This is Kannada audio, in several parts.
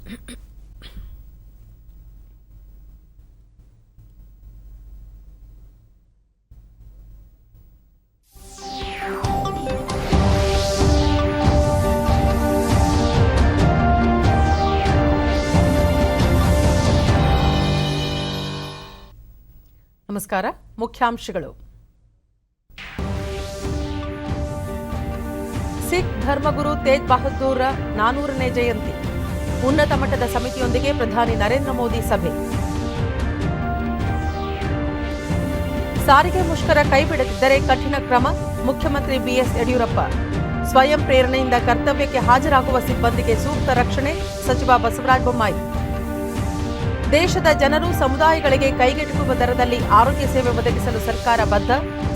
ನಮಸ್ಕಾರ. ಮುಖ್ಯಾಂಶಗಳು. ಸಿಖ್ ಧರ್ಮಗುರು ತೇಜ್ ಬಹದ್ದೂರ್ 400ನೇ ಜಯಂತಿ. ಉನ್ನತ ಮಟ್ಟದ ಸಮಿತಿಯೊಂದಿಗೆ ಪ್ರಧಾನಿ ನರೇಂದ್ರ ಮೋದಿ ಸಭೆ. ಸಾರಿಗೆ ಮುಷ್ಕರ ಕೈಬಿಡದಿದ್ದರೆ ಕಠಿಣ ಕ್ರಮ, ಮುಖ್ಯಮಂತ್ರಿ ಬಿಎಸ್ ಯಡಿಯೂರಪ್ಪ. ಸ್ವಯಂ ಪ್ರೇರಣೆಯಿಂದ ಕರ್ತವ್ಯಕ್ಕೆ ಹಾಜರಾಗುವ ಸಿಬ್ಬಂದಿಗೆ ಸೂಕ್ತ ರಕ್ಷಣೆ, ಸಚಿವ ಬಸವರಾಜ ಬೊಮ್ಮಾಯಿ. ದೇಶದ ಜನರು ಸಮುದಾಯಗಳಿಗೆ ಕೈಗೆಟುಕುವ ದರದಲ್ಲಿ ಆರೋಗ್ಯ ಸೇವೆ ಒದಗಿಸಲು ಸರ್ಕಾರ ಬದ್ಧ,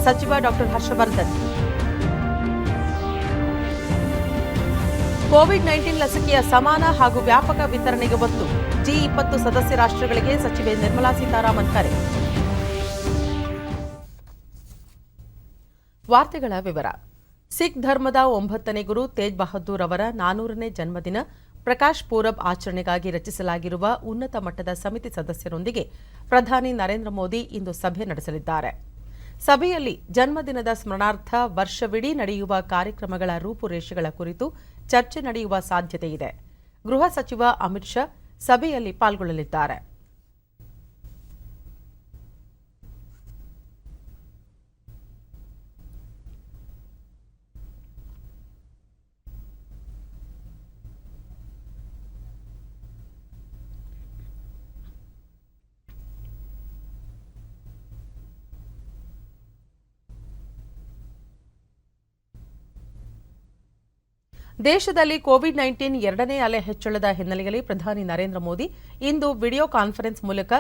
ಸಚಿವ ಡಾ ಹರ್ಷವರ್ಧನ್. ಕೋವಿಡ್-19 ಲಸಿಕೆಯ ಸಮಾನ ಹಾಗೂ ವ್ಯಾಪಕ ವಿತರಣೆಗೆ ಒತ್ತು, G20 ಸದಸ್ಯ ರಾಷ್ಟ್ರಗಳಿಗೆ ಸಚಿವೆ ನಿರ್ಮಲಾ ಸೀತಾರಾಮನ್ ಕರೆ. ವಾರ್ತೆಗಳ ವಿವರ. ಸಿಖ್ ಧರ್ಮದ 9ನೇ ಗುರು ತೇಜ್ ಬಹದ್ದೂರ್ ಅವರ 400ನೇ ಜನ್ಮದಿನ ಪ್ರಕಾಶ್ ಪೂರಬ್ ಆಚರಣೆಗಾಗಿ ರಚಿಸಲಾಗಿರುವ ಉನ್ನತ ಮಟ್ಟದ ಸಮಿತಿ ಸದಸ್ಯರೊಂದಿಗೆ ಪ್ರಧಾನಿ ನರೇಂದ್ರ ಮೋದಿ ಇಂದು ಸಭೆ ನಡೆಸಲಿದ್ದಾರೆ. ಸಭೆಯಲ್ಲಿ ಜನ್ಮದಿನದ ಸ್ಮರಣಾರ್ಥ ವರ್ಷವಿಡೀ ನಡೆಯುವ ಕಾರ್ಯಕ್ರಮಗಳ ರೂಪುರೇಷೆಗಳ ಕುರಿತು ಚರ್ಚೆ ನಡೆಯುವ ಸಾಧ್ಯತೆಯಿದೆ. ಗೃಹ ಸಚಿವ ಅಮಿತ್ ಶಾ ಸಭೆಯಲ್ಲಿ ಪಾಲ್ಗೊಳ್ಳಲಿದ್ದಾರೆ. ದೇಶದಲ್ಲಿ ಕೋವಿಡ್-19 ಎರಡನೇ ಅಲೆ ಹೆಚ್ಚಳದ ಹಿನ್ನೆಲೆಯಲ್ಲಿ ಪ್ರಧಾನಿ ನರೇಂದ್ರ ಮೋದಿ ಇಂದು ವಿಡಿಯೋ ಕಾನ್ಫರೆನ್ಸ್ ಮೂಲಕ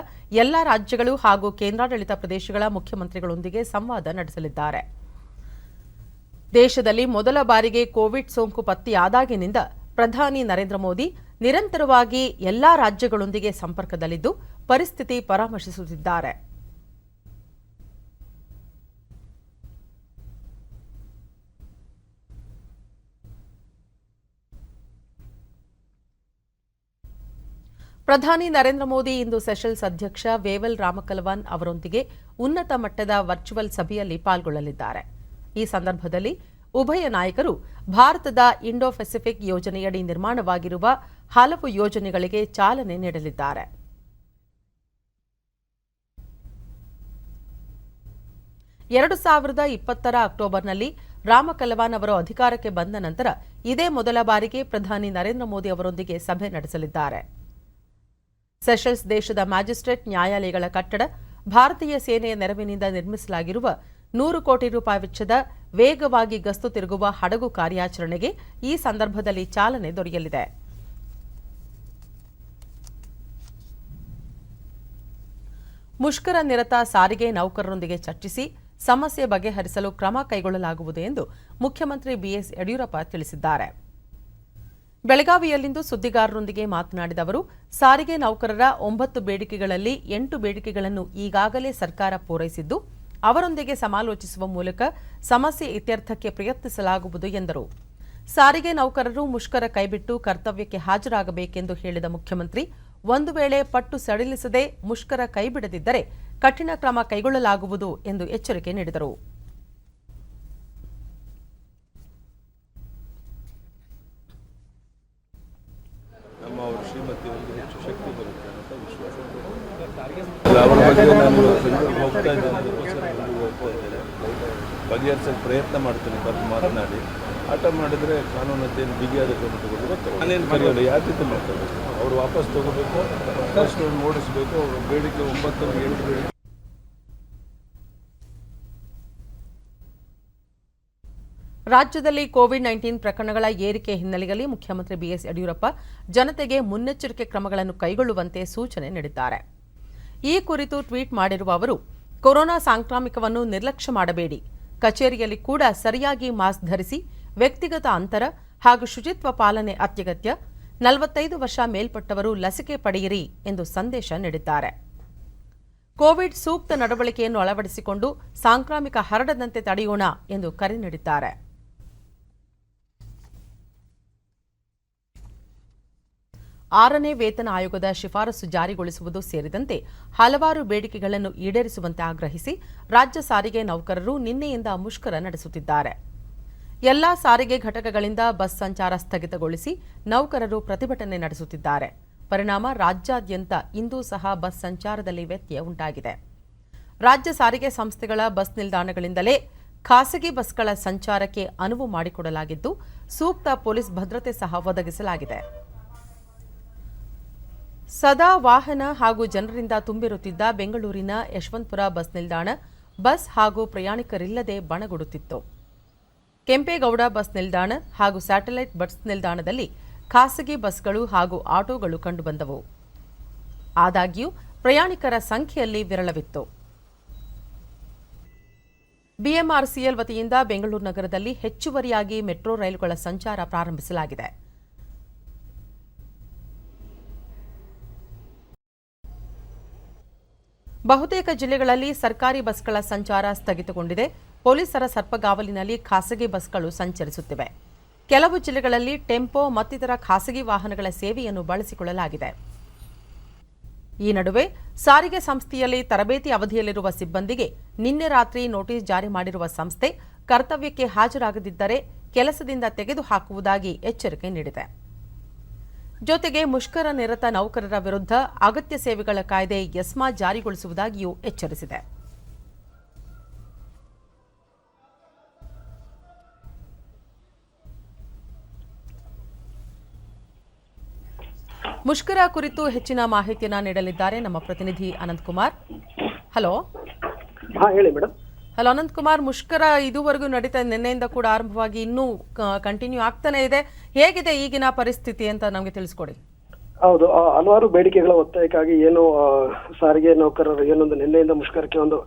ಎಲ್ಲಾ ರಾಜ್ಯಗಳು ಹಾಗೂ ಕೇಂದ್ರಾಡಳಿತ ಪ್ರದೇಶಗಳ ಮುಖ್ಯಮಂತ್ರಿಗಳೊಂದಿಗೆ ಸಂವಾದ ನಡೆಸಲಿದ್ದಾರೆ. ದೇಶದಲ್ಲಿ ಮೊದಲ ಬಾರಿಗೆ ಕೋವಿಡ್ ಸೋಂಕು ಪತ್ತೆಯಾದಾಗಿನಿಂದ ಪ್ರಧಾನಿ ನರೇಂದ್ರ ಮೋದಿ ನಿರಂತರವಾಗಿ ಎಲ್ಲಾ ರಾಜ್ಯಗಳೊಂದಿಗೆ ಸಂಪರ್ಕದಲ್ಲಿದ್ದು ಪರಿಸ್ಥಿತಿ ಪರಾಮರ್ಶಿಸುತ್ತಿದ್ದಾರೆ. ಪ್ರಧಾನಿ ನರೇಂದ್ರ ಮೋದಿ ಇಂದು ಸೆಷಲ್ಸ್ ಅಧ್ಯಕ್ಷ ವೇವಲ್ ರಾಮಕಲವಾನ್ ಅವರೊಂದಿಗೆ ಉನ್ನತ ಮಟ್ಟದ ವರ್ಚುವಲ್ ಸಭೆಯಲ್ಲಿ ಪಾಲ್ಗೊಳ್ಳಲಿದ್ದಾರೆ. ಈ ಸಂದರ್ಭದಲ್ಲಿ ಉಭಯ ನಾಯಕರು ಭಾರತದ ಇಂಡೋ ಪೆಸಿಫಿಕ್ ಯೋಜನೆಯಡಿ ನಿರ್ಮಾಣವಾಗಿರುವ ಹಲವು ಯೋಜನೆಗಳಿಗೆ ಚಾಲನೆ ನೀಡಲಿದ್ದಾರೆ. 2020ರ ಅಕ್ಟೋಬರ್ನಲ್ಲಿ ರಾಮಕಲವಾನ್ ಅವರು ಅಧಿಕಾರಕ್ಕೆ ಬಂದ ನಂತರ ಇದೇ ಮೊದಲ ಬಾರಿಗೆ ಪ್ರಧಾನಿ ನರೇಂದ್ರ ಮೋದಿ ಅವರೊಂದಿಗೆ ಸಭೆ ನಡೆಸಲಿದ್ದಾರೆ. ಸೆಷಲ್ಸ್ ದೇಶದ ಮ್ಯಾಜಿಸ್ಟ್ರೇಟ್ ನ್ಯಾಯಾಲಯಗಳ ಕಟ್ಟಡ, ಭಾರತೀಯ ಸೇನೆಯ ನೆರವಿನಿಂದ ನಿರ್ಮಿಸಲಾಗಿರುವ 100 ಕೋಟಿ ರೂಪಾಯಿ ವೆಚ್ಚದ ವೇಗವಾಗಿ ಗಸ್ತು ತಿರುಗುವ ಹಡಗು ಕಾರ್ಯಾಚರಣೆಗೆ ಈ ಸಂದರ್ಭದಲ್ಲಿ ಚಾಲನೆ ದೊರೆಯಲಿದೆ. ಮುಷ್ಕರ ನಿರತ ಸಾರಿಗೆ ನೌಕರರೊಂದಿಗೆ ಚರ್ಚಿಸಿ ಸಮಸ್ಯೆ ಬಗೆಹರಿಸಲು ಕ್ರಮ ಕೈಗೊಳ್ಳಲಾಗುವುದು ಎಂದು ಮುಖ್ಯಮಂತ್ರಿ ಬಿಎಸ್ ಯಡಿಯೂರಪ್ಪ ತಿಳಿಸಿದ್ದಾರೆ. ಬೆಳಗಾವಿಯಲ್ಲಿಂದು ಸುದ್ದಿಗಾರರೊಂದಿಗೆ ಮಾತನಾಡಿದ ಅವರು, ಸಾರಿಗೆ ನೌಕರರ 9 ಬೇಡಿಕೆಗಳಲ್ಲಿ 8 ಬೇಡಿಕೆಗಳನ್ನು ಈಗಾಗಲೇ ಸರ್ಕಾರ ಪೂರೈಸಿದ್ದು, ಅವರೊಂದಿಗೆ ಸಮಾಲೋಚಿಸುವ ಮೂಲಕ ಸಮಸ್ಯೆ ಇತ್ಯರ್ಥಕ್ಕೆ ಪ್ರಯತ್ನಿಸಲಾಗುವುದು ಎಂದರು. ಸಾರಿಗೆ ನೌಕರರು ಮುಷ್ಕರ ಕೈಬಿಟ್ಟು ಕರ್ತವ್ಯಕ್ಕೆ ಹಾಜರಾಗಬೇಕೆಂದು ಹೇಳಿದ ಮುಖ್ಯಮಂತ್ರಿ, ಒಂದು ವೇಳೆ ಪಟ್ಟು ಸಡಿಲಿಸದೆ ಮುಷ್ಕರ ಕೈಬಿಡದಿದ್ದರೆ ಕಠಿಣ ಕ್ರಮ ಕೈಗೊಳ್ಳಲಾಗುವುದು ಎಂದು ಎಚ್ಚರಿಕೆ ನೀಡಿದರು. ಅವರ ಬಗ್ಗೆ ನಾನು ಹೋಗ್ತಾ ಇದ್ದೇನೆ, ಬಗೆಹರಿಸಲು ಪ್ರಯತ್ನ ಮಾಡ್ತೇನೆ. ಬಂದು ಮಾತನಾಡಿ ಆಟ ಮಾಡಿದರೆ ಕಾನೂನತ್ತೇನು ಬಿಗಿಯಾದ ಕ್ರಮ ತಗೋಬೇಕು. ನಾನೇನು ಕರೆಯೋಲ್ಲ, ಯಾವ ರೀತಿ ಮಾಡ್ತಾರೆ ಅವರು ವಾಪಸ್ ತಗೋಬೇಕು, ಫಸ್ಟ್ ಓಡಿಸಬೇಕು. ಅವರು ಬೇಡಿಕೆ 9 8 ಬೇಡಿಕೆ. ರಾಜ್ಯದಲ್ಲಿ ಕೋವಿಡ್-19 ಪ್ರಕರಣಗಳ ಏರಿಕೆ ಹಿನ್ನೆಲೆಯಲ್ಲಿ ಮುಖ್ಯಮಂತ್ರಿ ಬಿಎಸ್ ಯಡಿಯೂರಪ್ಪ ಜನತೆಗೆ ಮುನ್ನೆಚ್ಚರಿಕೆ ಕ್ರಮಗಳನ್ನು ಕೈಗೊಳ್ಳುವಂತೆ ಸೂಚನೆ ನೀಡಿದ್ದಾರೆ. ಈ ಕುರಿತು ಟ್ವೀಟ್ ಮಾಡಿರುವ ಅವರು, ಕೊರೋನಾ ಸಾಂಕ್ರಾಮಿಕವನ್ನು ನಿರ್ಲಕ್ಷ್ಯ ಮಾಡಬೇಡಿ, ಕಚೇರಿಯಲ್ಲಿ ಕೂಡ ಸರಿಯಾಗಿ ಮಾಸ್ಕ್ ಧರಿಸಿ, ವ್ಯಕ್ತಿಗತ ಅಂತರ ಹಾಗೂ ಶುಚಿತ್ವ ಪಾಲನೆ ಅತ್ಯಗತ್ಯ, 45 ವರ್ಷ ಮೇಲ್ಪಟ್ಟವರು ಲಸಿಕೆ ಪಡೆಯಿರಿ ಎಂದು ಸಂದೇಶ ನೀಡಿದ್ದಾರೆ. ಕೋವಿಡ್ ಸೂಕ್ತ ನಡವಳಿಕೆಯನ್ನು ಅಳವಡಿಸಿಕೊಂಡು ಸಾಂಕ್ರಾಮಿಕ ಹರಡದಂತೆ ತಡೆಯೋಣ ಎಂದು ಕರೆ ನೀಡಿದ್ದಾರೆ. 6ನೇ ವೇತನ ಆಯೋಗದ ಶಿಫಾರಸು ಜಾರಿಗೊಳಿಸುವುದು ಸೇರಿದಂತೆ ಹಲವಾರು ಬೇಡಿಕೆಗಳನ್ನು ಈಡೇರಿಸುವಂತೆ ಆಗ್ರಹಿಸಿ ರಾಜ್ಯ ಸಾರಿಗೆ ನೌಕರರು ನಿನ್ನೆಯಿಂದ ಮುಷ್ಕರ ನಡೆಸುತ್ತಿದ್ದಾರೆ. ಎಲ್ಲಾ ಸಾರಿಗೆ ಘಟಕಗಳಿಂದ ಬಸ್ ಸಂಚಾರ ಸ್ಥಗಿತಗೊಳಿಸಿ ನೌಕರರು ಪ್ರತಿಭಟನೆ ನಡೆಸುತ್ತಿದ್ದಾರೆ. ಪರಿಣಾಮ ರಾಜ್ಯಾದ್ಯಂತ ಇಂದೂ ಸಹ ಬಸ್ ಸಂಚಾರದಲ್ಲಿ ವ್ಯತ್ಯಯ ಉಂಟಾಗಿದೆ. ರಾಜ್ಯ ಸಾರಿಗೆ ಸಂಸ್ಥೆಗಳ ಬಸ್ ನಿಲ್ದಾಣಗಳಿಂದಲೇ ಖಾಸಗಿ ಬಸ್ಗಳ ಸಂಚಾರಕ್ಕೆ ಅನುವು ಮಾಡಿಕೊಡಲಾಗಿದ್ದು ಸೂಕ್ತ ಪೊಲೀಸ್ ಭದ್ರತೆ ಸಹ ಒದಗಿಸಲಾಗಿದೆ. ಸದಾ ವಾಹನ ಹಾಗೂ ಜನರಿಂದ ತುಂಬಿರುತ್ತಿದ್ದ ಬೆಂಗಳೂರಿನ ಯಶವಂತಪುರ ಬಸ್ ನಿಲ್ದಾಣ ಬಸ್ ಹಾಗೂ ಪ್ರಯಾಣಿಕರಿಲ್ಲದೆ ಬಣಗುಡುತ್ತಿತ್ತು. ಕೆಂಪೇಗೌಡ ಬಸ್ ನಿಲ್ದಾಣ ಹಾಗೂ ಸ್ಯಾಟಲೈಟ್ ಬಸ್ ನಿಲ್ದಾಣದಲ್ಲಿ ಖಾಸಗಿ ಬಸ್ಗಳು ಹಾಗೂ ಆಟೋಗಳು ಕಂಡುಬಂದವು. ಆದಾಗ್ಯೂ ಪ್ರಯಾಣಿಕರ ಸಂಖ್ಯೆಯಲ್ಲಿ ವಿರಳವಿತ್ತು. ಬಿಎಂಆರ್ಸಿಎಲ್ ವತಿಯಿಂದ ಬೆಂಗಳೂರು ನಗರದಲ್ಲಿ ಹೆಚ್ಚುವರಿಯಾಗಿ ಮೆಟ್ರೋ ರೈಲುಗಳ ಸಂಚಾರ ಪ್ರಾರಂಭಿಸಲಾಗಿದೆ. ಬಹುತೇಕ ಜಿಲ್ಲೆಗಳಲ್ಲಿ ಸರ್ಕಾರಿ ಬಸ್ಗಳ ಸಂಚಾರ ಸ್ಥಗಿತಗೊಂಡಿದೆ. ಪೊಲೀಸರ ಸರ್ಪಗಾವಲಿನಲ್ಲಿ ಖಾಸಗಿ ಬಸ್ಗಳು ಸಂಚರಿಸುತ್ತಿವೆ. ಕೆಲವು ಜಿಲ್ಲೆಗಳಲ್ಲಿ ಟೆಂಪೋ ಮತ್ತಿತರ ಖಾಸಗಿ ವಾಹನಗಳ ಸೇವೆಯನ್ನು ಬಳಸಿಕೊಳ್ಳಲಾಗಿದೆ. ಈ ನಡುವೆ ಸಾರಿಗೆ ಸಂಸ್ಥೆಯಲ್ಲಿ ತರಬೇತಿ ಅವಧಿಯಲ್ಲಿರುವ ಸಿಬ್ಬಂದಿಗೆ ನಿನ್ನೆ ರಾತ್ರಿ ನೋಟಿಸ್ ಜಾರಿ ಮಾಡಿರುವ ಸಂಸ್ಥೆ ಕರ್ತವ್ಯಕ್ಕೆ ಹಾಜರಾಗದಿದ್ದರೆ ಕೆಲಸದಿಂದ ತೆಗೆದುಹಾಕುವುದಾಗಿ ಎಚ್ಚರಿಕೆ ನೀಡಿದೆ. ಜೊತೆಗೆ ಮುಷ್ಕರ ನಿರತ ನೌಕರರ ವಿರುದ್ಧ ಅಗತ್ಯ ಸೇವೆಗಳ ಕಾಯ್ದೆ ಎಸ್ಮಾ ಜಾರಿಗೊಳಿಸುವುದಾಗಿಯೂ ಎಚ್ಚರಿಸಿದೆ. ಮುಷ್ಕರ ಕುರಿತು ಹೆಚ್ಚಿನ ಮಾಹಿತಿಯನ್ನು ನೀಡಲಿದ್ದಾರೆ ನಮ್ಮ ಪ್ರತಿನಿಧಿ ಅನಂತಕುಮಾರ್. ಹಲೋ. ಹೇಳಿ ಮೇಡಮ್. ಹಲೋ ಅನಂತಕುಮಾರ್, ಮುಷ್ಕರ ಇದುವರೆಗೂ ನಡೀತಾ ನಿನ್ನೆಯಿಂದ ಕೂಡ ಆರಂಭವಾಗಿ ಇನ್ನೂ ಕಂಟಿನ್ಯೂ ಆಗ್ತಾನೆ ಇದೆ. ಹೇಗಿದೆ ಈಗಿನ ಪರಿಸ್ಥಿತಿ ಅಂತ ನಮಗೆ ತಿಳಿಸ್ಕೊಡಿ. ಹೌದು, ಹಲವಾರು ಬೇಡಿಕೆಗಳ ಒತ್ತಾಯಕ್ಕಾಗಿ ಏನು ಸಾರಿಗೆ ನೌಕರರು ಏನೊಂದು ನಿನ್ನೆಯಿಂದ ಮುಷ್ಕರಕ್ಕೆ ಒಂದು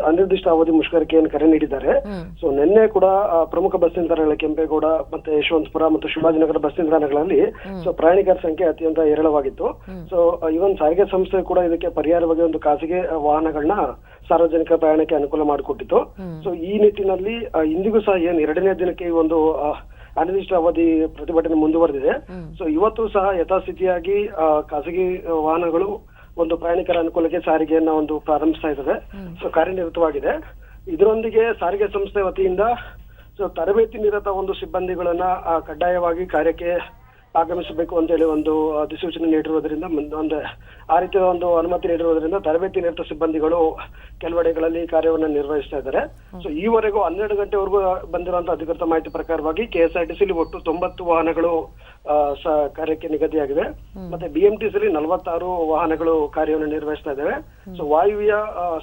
ಅನಿರ್ದಿಷ್ಟ ಅವಧಿ ಮುಷ್ಕರಕ್ಕೆ ಏನು ಕರೆ ನೀಡಿದ್ದಾರೆ. ಸೊ ನಿನ್ನೆ ಕೂಡ ಪ್ರಮುಖ ಬಸ್ ನಿಲ್ದಾಣಗಳ ಕೆಂಪೇಗೌಡ ಮತ್ತೆ ಯಶವಂತಪುರ ಮತ್ತು ಶಿವಾಜಿನಗರ ಬಸ್ ನಿಲ್ದಾಣಗಳಲ್ಲಿ ಸೊ ಪ್ರಯಾಣಿಕರ ಸಂಖ್ಯೆ ಅತ್ಯಂತ ಹೇರಳವಾಗಿತ್ತು. ಸೊ ಇವನ್ ಸಾರಿಗೆ ಸಂಸ್ಥೆ ಕೂಡ ಇದಕ್ಕೆ ಪರಿಹಾರವಾಗಿ ಒಂದು ಖಾಸಗಿ ವಾಹನಗಳನ್ನ ಸಾರ್ವಜನಿಕ ಪ್ರಯಾಣಕ್ಕೆ ಅನುಕೂಲ ಮಾಡಿಕೊಟ್ಟಿತ್ತು. ಸೊ ಈ ನಿಟ್ಟಿನಲ್ಲಿ ಇಂದಿಗೂ ಸಹ ಏನು 2ನೇ ದಿನಕ್ಕೆ ಈ ಒಂದು ಅನಿರ್ದಿಷ್ಟ ಅವಧಿ ಪ್ರತಿಭಟನೆ ಮುಂದುವರೆದಿದೆ. ಸೊ ಇವತ್ತು ಸಹ ಯಥಾಸ್ಥಿತಿಯಾಗಿ ಖಾಸಗಿ ವಾಹನಗಳು ಒಂದು ಪ್ರಯಾಣಿಕರ ಅನುಕೂಲಕ್ಕೆ ಸಾರಿಗೆಯನ್ನ ಒಂದು ಪ್ರಾರಂಭಿಸ್ತಾ ಇದ್ದಾವೆ. ಸೊ ಕಾರ್ಯನಿರತವಾಗಿದೆ. ಇದರೊಂದಿಗೆ ಸಾರಿಗೆ ಸಂಸ್ಥೆ ವತಿಯಿಂದ ಸೊ ತರಬೇತಿ ನಿರತ ಒಂದು ಸಿಬ್ಬಂದಿಗಳನ್ನ ಕಡ್ಡಾಯವಾಗಿ ಕಾರ್ಯಕ್ಕೆ ಆಗಮಿಸಬೇಕು ಅಂತ ಹೇಳಿ ಒಂದು ಅಧಿಸೂಚನೆ ನೀಡಿರುವುದರಿಂದ ಒಂದು ಆ ರೀತಿಯ ಒಂದು ಅನುಮತಿ ನೀಡಿರುವುದರಿಂದ ತರಬೇತಿ ನಿರತ ಸಿಬ್ಬಂದಿಗಳು ಕೆಲವೆಡೆಗಳಲ್ಲಿ ಕಾರ್ಯವನ್ನು ನಿರ್ವಹಿಸ್ತಾ ಇದ್ದಾರೆ. ಸೊ ಈವರೆಗೂ 12 ಗಂಟೆವರೆಗೂ ಬಂದಿರುವಂತಹ ಅಧಿಕೃತ ಮಾಹಿತಿ ಪ್ರಕಾರವಾಗಿ ಕೆಎಸ್ಆರ್ಟಿಸಿಲಿ ಒಟ್ಟು 90 ವಾಹನಗಳು ಕಾರ್ಯಕ್ಕೆ ನಿಗದಿಯಾಗಿವೆ. ಮತ್ತೆ ಬಿಎಂಟಿಸಿಲಿ 46 ವಾಹನಗಳು ಕಾರ್ಯವನ್ನು ನಿರ್ವಹಿಸ್ತಾ ಇದ್ದಾವೆ. ಸೊ ವಾಯುವ್ಯ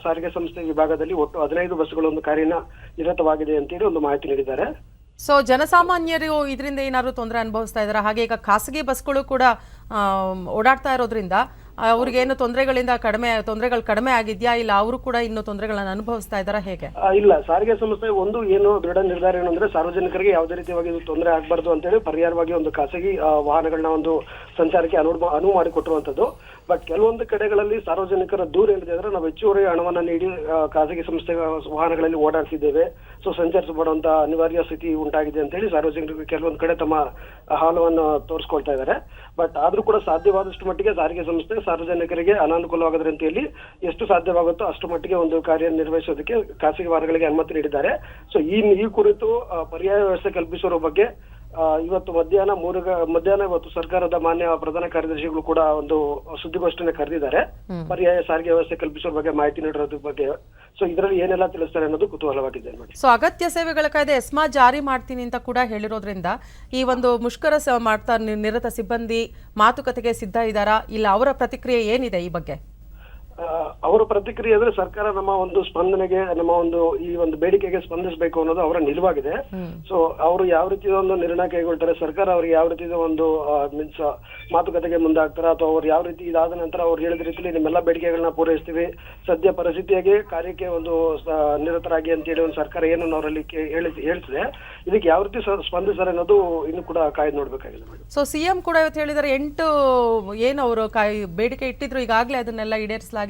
ಸಾರಿಗೆ ಸಂಸ್ಥೆ ವಿಭಾಗದಲ್ಲಿ ಒಟ್ಟು 15 ಬಸ್ಗಳು ಒಂದು ಕಾರ್ಯನ ನಿರತವಾಗಿದೆ ಅಂತೇಳಿ ಒಂದು ಮಾಹಿತಿ ನೀಡಿದ್ದಾರೆ. ಸೊ ಜನಸಾಮಾನ್ಯರು ಇದರಿಂದ ಏನಾದ್ರು ತೊಂದರೆ ಅನುಭವಿಸ್ತಾ ಇದ್ದಾರೆ? ಹಾಗೆ ಈಗ ಖಾಸಗಿ ಬಸ್ಗಳು ಕೂಡ ಓಡಾಡ್ತಾ ಇರೋದ್ರಿಂದ ಅವ್ರಿಗೇನು ತೊಂದರೆಗಳು ಕಡಿಮೆ ಆಗಿದ್ಯಾ, ಇಲ್ಲ ಅವರು ಕೂಡ ಇನ್ನು ತೊಂದರೆಗಳನ್ನು ಅನುಭವಿಸ್ತಾ ಇದ್ದಾರಾ, ಹೇಗೆ? ಇಲ್ಲ, ಸಾರಿಗೆ ಸಂಸ್ಥೆ ಒಂದು ಏನು ದೃಢ ನಿರ್ಧಾರ ಏನಂದ್ರೆ ಸಾರ್ವಜನಿಕರಿಗೆ ಯಾವುದೇ ರೀತಿಯಾಗಿ ಇದು ತೊಂದರೆ ಆಗಬಾರ್ದು ಅಂತೇಳಿ ಪರ್ಯಾಯವಾಗಿ ಒಂದು ಖಾಸಗಿ ವಾಹನಗಳನ್ನ ಒಂದು ಸಂಚಾರಕ್ಕೆ ಅನುವು ಮಾಡಿಕೊಟ್ಟಿರುವಂತದ್ದು. ಬಟ್ ಕೆಲವೊಂದು ಕಡೆಗಳಲ್ಲಿ ಸಾರ್ವಜನಿಕರ ದೂರ ಏನಿದೆ ಅಂದ್ರೆ ನಾವು ಹೆಚ್ಚುವರಿ ಹಣವನ್ನ ನೀಡಿ ಖಾಸಗಿ ಸಂಸ್ಥೆ ವಾಹನಗಳಲ್ಲಿ ಓಡಾಡ್ತಿದ್ದೇವೆ, ಸೊ ಸಂಚರಿಸಬಹುದಂತ ಅನಿವಾರ್ಯ ಸ್ಥಿತಿ ಉಂಟಾಗಿದೆ ಅಂತ ಹೇಳಿ ಸಾರ್ವಜನಿಕರು ಕೆಲವೊಂದು ಕಡೆ ತಮ್ಮ ಹಾಲವನ್ನು ತೋರಿಸ್ಕೊಳ್ತಾ ಇದ್ದಾರೆ. ಬಟ್ ಆದ್ರೂ ಕೂಡ ಸಾಧ್ಯವಾದಷ್ಟು ಮಟ್ಟಿಗೆ ಸಾರಿಗೆ ಸಂಸ್ಥೆ ಸಾರ್ವಜನಿಕರಿಗೆ ಅನಾನುಕೂಲವಾಗದ ರೀತಿಯಲ್ಲಿ ಎಷ್ಟು ಸಾಧ್ಯವಾಗುತ್ತೋ ಅಷ್ಟು ಮಟ್ಟಿಗೆ ಒಂದು ಕಾರ್ಯ ನಿರ್ವಹಿಸೋದಕ್ಕೆ ಖಾಸಗಿ ವಾಹನಗಳಿಗೆ ಅನುಮತಿ ನೀಡಿದ್ದಾರೆ. ಸೊ ಈ ಕುರಿತು ಪರ್ಯಾಯ ವ್ಯವಸ್ಥೆ ಕಲ್ಪಿಸುವ ಬಗ್ಗೆ ಇವತ್ತು ಮಧ್ಯಾಹ್ನ ಇವತ್ತು ಸರ್ಕಾರದ ಮಾನ್ಯ ಪ್ರಧಾನ ಕಾರ್ಯದರ್ಶಿಗಳು ಕೂಡ ಒಂದು ಸುದ್ದಿಗೋಷ್ಠಿಯನ್ನು ಕರೆದಿದ್ದಾರೆ. ಪರ್ಯಾಯ ಸಾರಿಗೆ ವ್ಯವಸ್ಥೆ ಕಲ್ಪಿಸುವ ಬಗ್ಗೆ ಮಾಹಿತಿ ನೀಡಿರೋದ್ರ ಬಗ್ಗೆ. ಸೊ ಇದರಲ್ಲಿ ಏನೆಲ್ಲ ತಿಳಿಸ್ತಾರೆ ಅನ್ನೋದು ಕುತೂಹಲವಾಗಿದೆ ನೋಡಿ. ಸೊ ಅಗತ್ಯ ಸೇವೆಗಳ ಕಾಯ್ದೆ ಎಸ್ಮಾ ಜಾರಿ ಮಾಡ್ತೀನಿ ಅಂತ ಕೂಡ ಹೇಳಿರೋದ್ರಿಂದ ಈ ಒಂದು ಮುಷ್ಕರ ಮಾಡ್ತಾ ನಿರತ ಸಿಬ್ಬಂದಿ ಮಾತುಕತೆಗೆ ಸಿದ್ಧ ಇದ್ದಾರಾ, ಇಲ್ಲ ಅವರ ಪ್ರತಿಕ್ರಿಯೆ ಏನಿದೆ ಈ ಬಗ್ಗೆ? ಅವರ ಪ್ರತಿಕ್ರಿಯೆ ಅಂದ್ರೆ ಸರ್ಕಾರ ನಮ್ಮ ಒಂದು ಸ್ಪಂದನೆಗೆ, ನಮ್ಮ ಒಂದು ಈ ಒಂದು ಬೇಡಿಕೆಗೆ ಸ್ಪಂದಿಸಬೇಕು ಅನ್ನೋದು ಅವರ ನಿಲುವಾಗಿದೆ. ಸೊ ಅವರು ಯಾವ ರೀತಿಯ ಒಂದು ನಿರ್ಣಯ ಕೈಗೊಳ್ತಾರೆ, ಸರ್ಕಾರ ಅವ್ರಿಗೆ ಯಾವ ರೀತಿಯ ಒಂದು ಮೀನ್ಸ್ ಮಾತುಕತೆಗೆ ಮುಂದಾಗ್ತಾರ, ಅಥವಾ ಅವ್ರು ಯಾವ ರೀತಿ ಇದಾದ ನಂತರ ಅವ್ರು ಹೇಳಿದ ರೀತಿಯಲ್ಲಿ ನಿಮ್ಮೆಲ್ಲ ಬೇಡಿಕೆಗಳನ್ನ ಪೂರೈಸ್ತೀವಿ, ಸದ್ಯ ಪರಿಸ್ಥಿತಿಯಾಗಿ ಕಾರ್ಯಕ್ಕೆ ಒಂದು ನಿರತರಾಗಿ ಅಂತ ಹೇಳಿ ಒಂದು ಸರ್ಕಾರ ಏನನ್ನು ಅವರಲ್ಲಿ ಹೇಳ್ತಿದೆ, ಇದಕ್ಕೆ ಯಾವ ರೀತಿ ಸ್ಪಂದಿಸ್ತಾರೆ ಅನ್ನೋದು ಇನ್ನು ಕೂಡ ಕಾಯ್ದು ನೋಡ್ಬೇಕಾಗಿದೆ. ಸೊ ಸಿಎಂ ಕೂಡ ಇವತ್ತು ಹೇಳಿದ್ದಾರೆ 8 ಏನು ಅವರು ಬೇಡಿಕೆ ಇಟ್ಟಿದ್ರು ಈಗಾಗಲೇ ಅದನ್ನೆಲ್ಲ ಈಡೇರಿಸಲಾಗಿದೆ,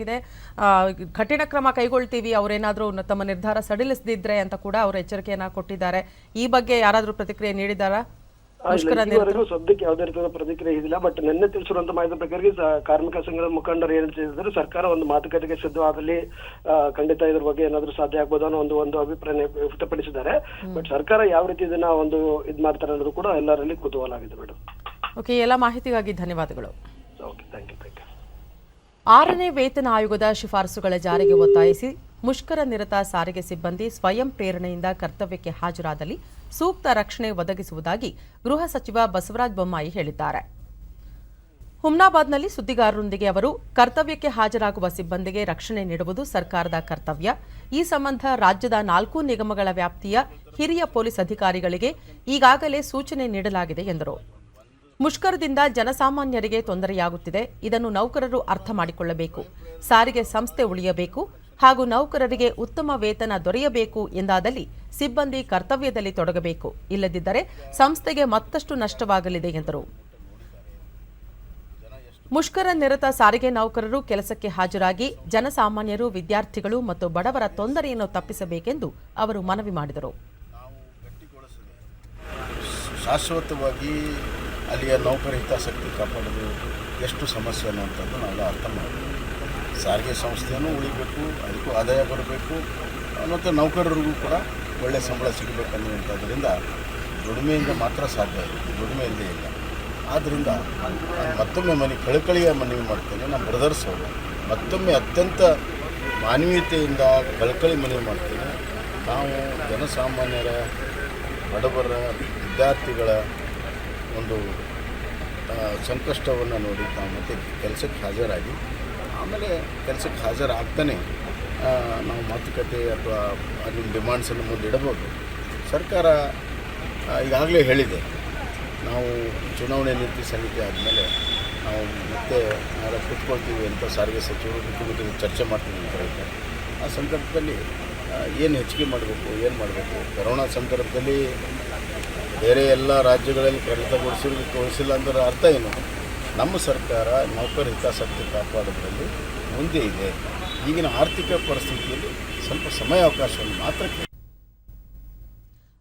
ಕಠಿಣ ಕ್ರಮ ಕೈಗೊಳ್ತೀವಿ ಅವರೇನಾದ್ರೂ ತಮ್ಮ ನಿರ್ಧಾರ ಸಡಿಲಿಸದಿದ್ರೆ ಅಂತ ಕೂಡ ಅವರು ಎಚ್ಚರಿಕೆಯನ್ನ ಕೊಟ್ಟಿದ್ದಾರೆ. ಈ ಬಗ್ಗೆ ಯಾರಾದ್ರೂ ಪ್ರತಿಕ್ರಿಯೆ ನೀಡಿದ್ದಾರಾ? ಇದುವರೆಗೂ ಸದ್ಯಕ್ಕೆ ಯಾವುದೇ ರೀತಿಯ ಪ್ರತಿಕ್ರಿಯೆ ಇದಿಲ್ಲ. ಬಟ್ ನಿನ್ನೆ ತಿಳಿಸಿರುವಂತ ಮಾಹಿತಿ ಪ್ರಕಾರ ಕಾರ್ಮಿಕ ಸಂಘದ ಮುಖಂಡರು ಏನ್ ತಿಳಿಸಿದ್ರು, ಸರ್ಕಾರ ಒಂದು ಮಾತುಕತೆಗೆ ಸಿದ್ಧವಾದಲ್ಲಿ ಖಂಡಿತ ಇದ್ರ ಬಗ್ಗೆ ಏನಾದ್ರೂ ಸಾಧ್ಯ ಆಗ್ಬೋದು ಅನ್ನೋ ಒಂದು ಅಭಿಪ್ರಾಯ ವ್ಯಕ್ತಪಡಿಸಿದ್ದಾರೆ. ಬಟ್ ಸರ್ಕಾರ ಯಾವ ರೀತಿ ಇದನ್ನ ಒಂದು ಇದ್ ಮಾಡ್ತಾರೆ ಅನ್ನೋದು ಕೂಡ ಎಲ್ಲರಲ್ಲಿ ಕುತೂಹಲ ಆಗಿದೆ ಮೇಡಮ್. ಓಕೆ, ಎಲ್ಲ ಮಾಹಿತಿಗಾಗಿ ಧನ್ಯವಾದಗಳು. Okay, thank you. 6ನೇ ವೇತನ ಆಯೋಗದ ಶಿಫಾರಸುಗಳ ಜಾರಿಗೆ ಒತ್ತಾಯಿಸಿ ಮುಷ್ಕರ ನಿರತ ಸಾರಿಗೆ ಸಿಬ್ಬಂದಿ ಸ್ವಯಂ ಪ್ರೇರಣೆಯಿಂದ ಕರ್ತವ್ಯಕ್ಕೆ ಹಾಜರಾದಲ್ಲಿ ಸೂಕ್ತ ರಕ್ಷಣೆ ಒದಗಿಸುವುದಾಗಿ ಗೃಹ ಸಚಿವ ಬಸವರಾಜ ಬೊಮ್ಮಾಯಿ ಹೇಳಿದ್ದಾರೆ. ಹುಮ್ನಾಬಾದ್ನಲ್ಲಿ ಸುದ್ದಿಗಾರರೊಂದಿಗೆ ಅವರು, ಕರ್ತವ್ಯಕ್ಕೆ ಹಾಜರಾಗುವ ಸಿಬ್ಬಂದಿಗೆ ರಕ್ಷಣೆ ನೀಡುವುದು ಸರ್ಕಾರದ ಕರ್ತವ್ಯ. ಈ ಸಂಬಂಧ ರಾಜ್ಯದ 4 ನಿಗಮಗಳ ವ್ಯಾಪ್ತಿಯ ಹಿರಿಯ ಪೊಲೀಸ್ ಅಧಿಕಾರಿಗಳಿಗೆ ಈಗಾಗಲೇ ಸೂಚನೆ ನೀಡಲಾಗಿದೆ ಎಂದರು. ಮುಷ್ಕರದಿಂದ ಜನಸಾಮಾನ್ಯರಿಗೆ ತೊಂದರೆಯಾಗುತ್ತಿದೆ. ಇದನ್ನು ನೌಕರರು ಅರ್ಥ ಮಾಡಿಕೊಳ್ಳಬೇಕು. ಸಾರಿಗೆ ಸಂಸ್ಥೆ ಉಳಿಯಬೇಕು ಹಾಗೂ ನೌಕರರಿಗೆ ಉತ್ತಮ ವೇತನ ದೊರೆಯಬೇಕು ಎಂದಾದಲ್ಲಿ ಸಿಬ್ಬಂದಿ ಕರ್ತವ್ಯದಲ್ಲಿ ತೊಡಗಬೇಕು. ಇಲ್ಲದಿದ್ದರೆ ಸಂಸ್ಥೆಗೆ ಮತ್ತಷ್ಟು ನಷ್ಟವಾಗಲಿದೆ ಎಂದರು. ಮುಷ್ಕರ ನಿರತ ಸಾರಿಗೆ ನೌಕರರು ಕೆಲಸಕ್ಕೆ ಹಾಜರಾಗಿ ಜನಸಾಮಾನ್ಯರು, ವಿದ್ಯಾರ್ಥಿಗಳು ಮತ್ತು ಬಡವರ ತೊಂದರೆಯನ್ನು ತಪ್ಪಿಸಬೇಕೆಂದು ಅವರು ಮನವಿ ಮಾಡಿದರು. ಶಾಶ್ವತವಾಗಿ ಅಲ್ಲಿಯ ನೌಕರ ಹಿತಾಸಕ್ತಿ ಕಾಪಾಡೋದು ಎಷ್ಟು ಸಮಸ್ಯೆ ಅನ್ನುವಂಥದ್ದು ನಾವೆಲ್ಲ ಅರ್ಥ ಮಾಡಬೇಕು. ಸಾರಿಗೆ ಸಂಸ್ಥೆಯೂ ಉಳಿಬೇಕು, ಅದಕ್ಕೂ ಆದಾಯ ಬರಬೇಕು ಮತ್ತು ನೌಕರರಿಗೂ ಕೂಡ ಒಳ್ಳೆಯ ಸಂಬಳ ಸಿಗಬೇಕನ್ನುವಂಥದ್ರಿಂದ ದುಡಿಮೆಯಿಂದ ಮಾತ್ರ ಸಾಧ್ಯ ಇದೆ, ದುಡಿಮೆ ಇಲ್ಲದೇ ಇಲ್ಲ. ಆದ್ದರಿಂದ ನಾನು ಮತ್ತೊಮ್ಮೆ ಕಳಕಳಿಯ ಮನವಿ ಮಾಡ್ತೇನೆ. ನಮ್ಮ ಬ್ರದರ್ಸ್ ಅವರು ಮತ್ತೊಮ್ಮೆ ಅತ್ಯಂತ ಮಾನವೀಯತೆಯಿಂದ ಕಳಕಳಿ ಮನವಿ ಮಾಡ್ತೇನೆ. ನಾವು ಜನಸಾಮಾನ್ಯರ, ಬಡವರ, ವಿದ್ಯಾರ್ಥಿಗಳ ಒಂದು ಸಂಕಷ್ಟವನ್ನು ನೋಡಿ ತಾವು ಮತ್ತೆ ಕೆಲಸಕ್ಕೆ ಹಾಜರಾಗಿ ಆಮೇಲೆ ಕೆಲಸಕ್ಕೆ ಹಾಜರಾಗ್ತಾನೆ ನಾವು ಮಾತುಕತೆ ಅಥವಾ ನಿಮ್ಮ ಡಿಮಾಂಡ್ಸನ್ನು ಮುಂದಿಡಬಹುದು. ಸರ್ಕಾರ ಈಗಾಗಲೇ ಹೇಳಿದೆ, ನಾವು ಚುನಾವಣೆ ನೀತಿ ಸಮಿತಿ ಆದಮೇಲೆ ನಾವು ಮತ್ತೆ ನಾಳೆ ಕೂತ್ಕೊಳ್ತೀವಿ ಅಂತ ಸಾರಿಗೆ ಸಚಿವರು ಮುಖ್ಯಮಂತ್ರಿಗಳು ಚರ್ಚೆ ಮಾಡ್ತೀವಿ ಅಂತ ಹೇಳ್ತಾರೆ. ಆ ಸಂದರ್ಭದಲ್ಲಿ ಏನು ಹೆಚ್ಚಿಗೆ ಮಾಡಬೇಕು, ಏನು ಮಾಡಬೇಕು. ಕೊರೋನಾ ಸಂದರ್ಭದಲ್ಲಿ ಬೇರೆ ಎಲ್ಲ ರಾಜ್ಯಗಳಲ್ಲಿ ಕಡಿತಗೊಳಿಸಿಲ್ಲ ಅಂದ್ರೆ ಅರ್ಥ ಏನು? ನಮ್ಮ ಸರ್ಕಾರ ನೌಕರ ಹಿತಾಸಕ್ತಿ ಕಾಪಾಡೋದ್ರಲ್ಲಿ ಮುಂದೆ ಇದೆ. ಈಗಿನ ಆರ್ಥಿಕ ಪರಿಸ್ಥಿತಿಯಲ್ಲಿ ಸ್ವಲ್ಪ ಸಮಯಾವಕಾಶವನ್ನು ಮಾತ್ರ.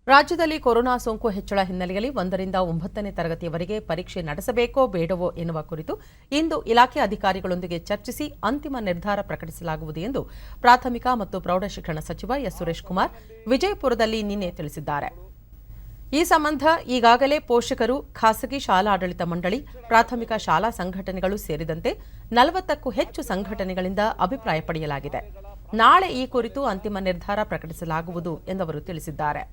ರಾಜ್ಯದಲ್ಲಿ ಕೊರೋನಾ ಸೋಂಕು ಹೆಚ್ಚಳ ಹಿನ್ನೆಲೆಯಲ್ಲಿ 1ರಿಂದ 9ನೇ ತರಗತಿಯವರೆಗೆ ಪರೀಕ್ಷೆ ನಡೆಸಬೇಕೋ ಬೇಡವೋ ಎನ್ನುವ ಕುರಿತು ಇಂದು ಇಲಾಖೆ ಅಧಿಕಾರಿಗಳೊಂದಿಗೆ ಚರ್ಚಿಸಿ ಅಂತಿಮ ನಿರ್ಧಾರ ಪ್ರಕಟಿಸಲಾಗುವುದು ಎಂದು ಪ್ರಾಥಮಿಕ ಮತ್ತು ಪ್ರೌಢಶಿಕ್ಷಣ ಸಚಿವ ಎಸ್ ಸುರೇಶ್ ಕುಮಾರ್ ವಿಜಯಪುರದಲ್ಲಿ ನಿನ್ನೆ ತಿಳಿಸಿದ್ದಾರೆ. ಈ ಸಂಬಂಧ ಈಗಾಗಲೇ ಪೋಷಕರು, ಖಾಸಗಿ ಶಾಲಾ ಆಡಳಿತ ಮಂಡಳಿ, ಪ್ರಾಥಮಿಕ ಶಾಲಾ ಸಂಘಟನೆಗಳು ಸೇರಿದಂತೆ 40ಕ್ಕೂ ಹೆಚ್ಚು ಸಂಘಟನೆಗಳಿಂದ ಅಭಿಪ್ರಾಯ ಪಡೆಯಲಾಗಿದೆ. ನಾಳೆ ಈ ಕುರಿತು ಅಂತಿಮ ನಿರ್ಧಾರ ಪ್ರಕಟಿಸಲಾಗುವುದು ಎಂದವರು ತಿಳಿಸಿದ್ದಾರೆ.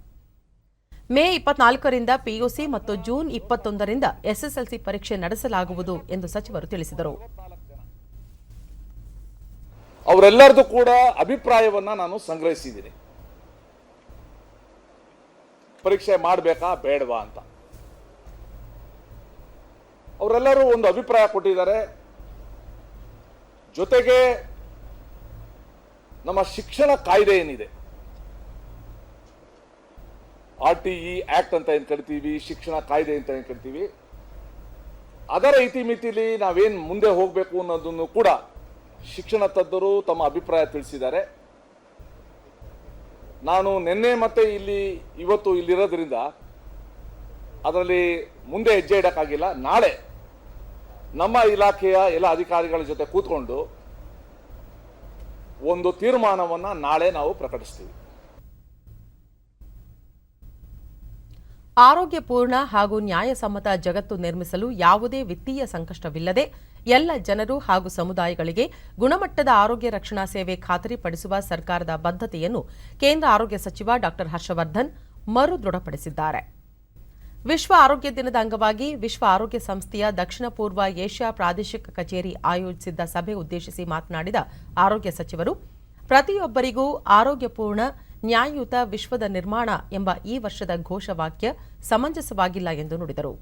ಮೇ 24ರಿಂದ ಪಿಯುಸಿ ಮತ್ತು ಜೂನ್ 21ರಿಂದ ಎಸ್ಎಸ್ಎಲ್ಸಿ ಪರೀಕ್ಷೆ ನಡೆಸಲಾಗುವುದು ಎಂದು ಸಚಿವರು ತಿಳಿಸಿದರು. ಅವರೆಲ್ಲರದು ಕೂಡ ಅಭಿಪ್ರಾಯವನ್ನ ನಾನು ಸಂಗ್ರಹಿಸಿದ್ದೀನಿ. ಪರೀಕ್ಷೆ ಮಾಡಬೇಕಾ ಬೇಡವಾ ಅಂತ ಅವರೆಲ್ಲರೂ ಒಂದು ಅಭಿಪ್ರಾಯ ಕೊಟ್ಟಿದ್ದಾರೆ. ಜೊತೆಗೆ ನಮ್ಮ ಶಿಕ್ಷಣ ಕಾಯ್ದೆ ಏನಿದೆ, RTE ಆಕ್ಟ್ ಅಂತ ಏನ್ ಕರಿತೀವಿ, ಶಿಕ್ಷಣ ಕಾಯ್ದೆ ಅಂತ ಏನ್ ಕರಿತೀವಿ, ಅದರ ಇತಿಮಿತಿಲಿ ನಾವೇನ್ ಮುಂದೆ ಹೋಗಬೇಕು ಅನ್ನೋದನ್ನು ಕೂಡ ಶಿಕ್ಷಣ ತಜ್ಞರು ತಮ್ಮ ಅಭಿಪ್ರಾಯ ತಿಳಿಸಿದ್ದಾರೆ. ನಾನು ನಿನ್ನೆ ಮತ್ತೆ ಇವತ್ತು ಇಲ್ಲಿರೋದ್ರಿಂದ ಅದರಲ್ಲಿ ಮುಂದೆ ಹೆಜ್ಜೆ ಇಡಕ್ಕಾಗಿಲ್ಲ. ನಾಳೆ ನಮ್ಮ ಇಲಾಖೆಯ ಎಲ್ಲ ಅಧಿಕಾರಿಗಳ ಜೊತೆ ಕೂತ್ಕೊಂಡು ಒಂದು ತೀರ್ಮಾನವನ್ನ ನಾಳೆ ನಾವು ಪ್ರಕಟಿಸ್ತೀವಿ. ಆರೋಗ್ಯಪೂರ್ಣ ಹಾಗೂ ನ್ಯಾಯಸಮ್ಮತ ಜಗತ್ತು ನಿರ್ಮಿಸಲು ಯಾವುದೇ ವಿತ್ತೀಯ ಸಂಕಷ್ಟವಿಲ್ಲದೆ ಎಲ್ಲ ಜನರು ಹಾಗೂ ಸಮುದಾಯಗಳಿಗೆ ಗುಣಮಟ್ಟದ ಆರೋಗ್ಯ ರಕ್ಷಣಾ ಸೇವೆ ಖಾತರಿಪಡಿಸುವ ಸರ್ಕಾರದ ಬದ್ಧತೆಯನ್ನು ಕೇಂದ್ರ ಆರೋಗ್ಯ ಸಚಿವ ಡಾ ಹರ್ಷವರ್ಧನ್ ಮರು ದೃಢಪಡಿಸಿದ್ದಾರೆ. ವಿಶ್ವ ಆರೋಗ್ಯ ದಿನದ ಅಂಗವಾಗಿ ವಿಶ್ವ ಆರೋಗ್ಯ ಸಂಸ್ಥೆಯ ದಕ್ಷಿಣ ಪೂರ್ವ ಏಷ್ಯಾ ಪ್ರಾದೇಶಿಕ ಕಚೇರಿ ಆಯೋಜಿಸಿದ್ದ ಸಭೆ ಉದ್ದೇಶಿಸಿ ಮಾತನಾಡಿದ ಆರೋಗ್ಯ ಸಚಿವರು, ಪ್ರತಿಯೊಬ್ಬರಿಗೂ ಆರೋಗ್ಯಪೂರ್ಣ ನ್ಯಾಯಯುತ ವಿಶ್ವದ ನಿರ್ಮಾಣ ಎಂಬ ಈ ವರ್ಷದ ಘೋಷವಾಕ್ಯ ಸಮಂಜಸವಾಗಿಲ್ಲ ಎಂದು ನುಡಿದರು.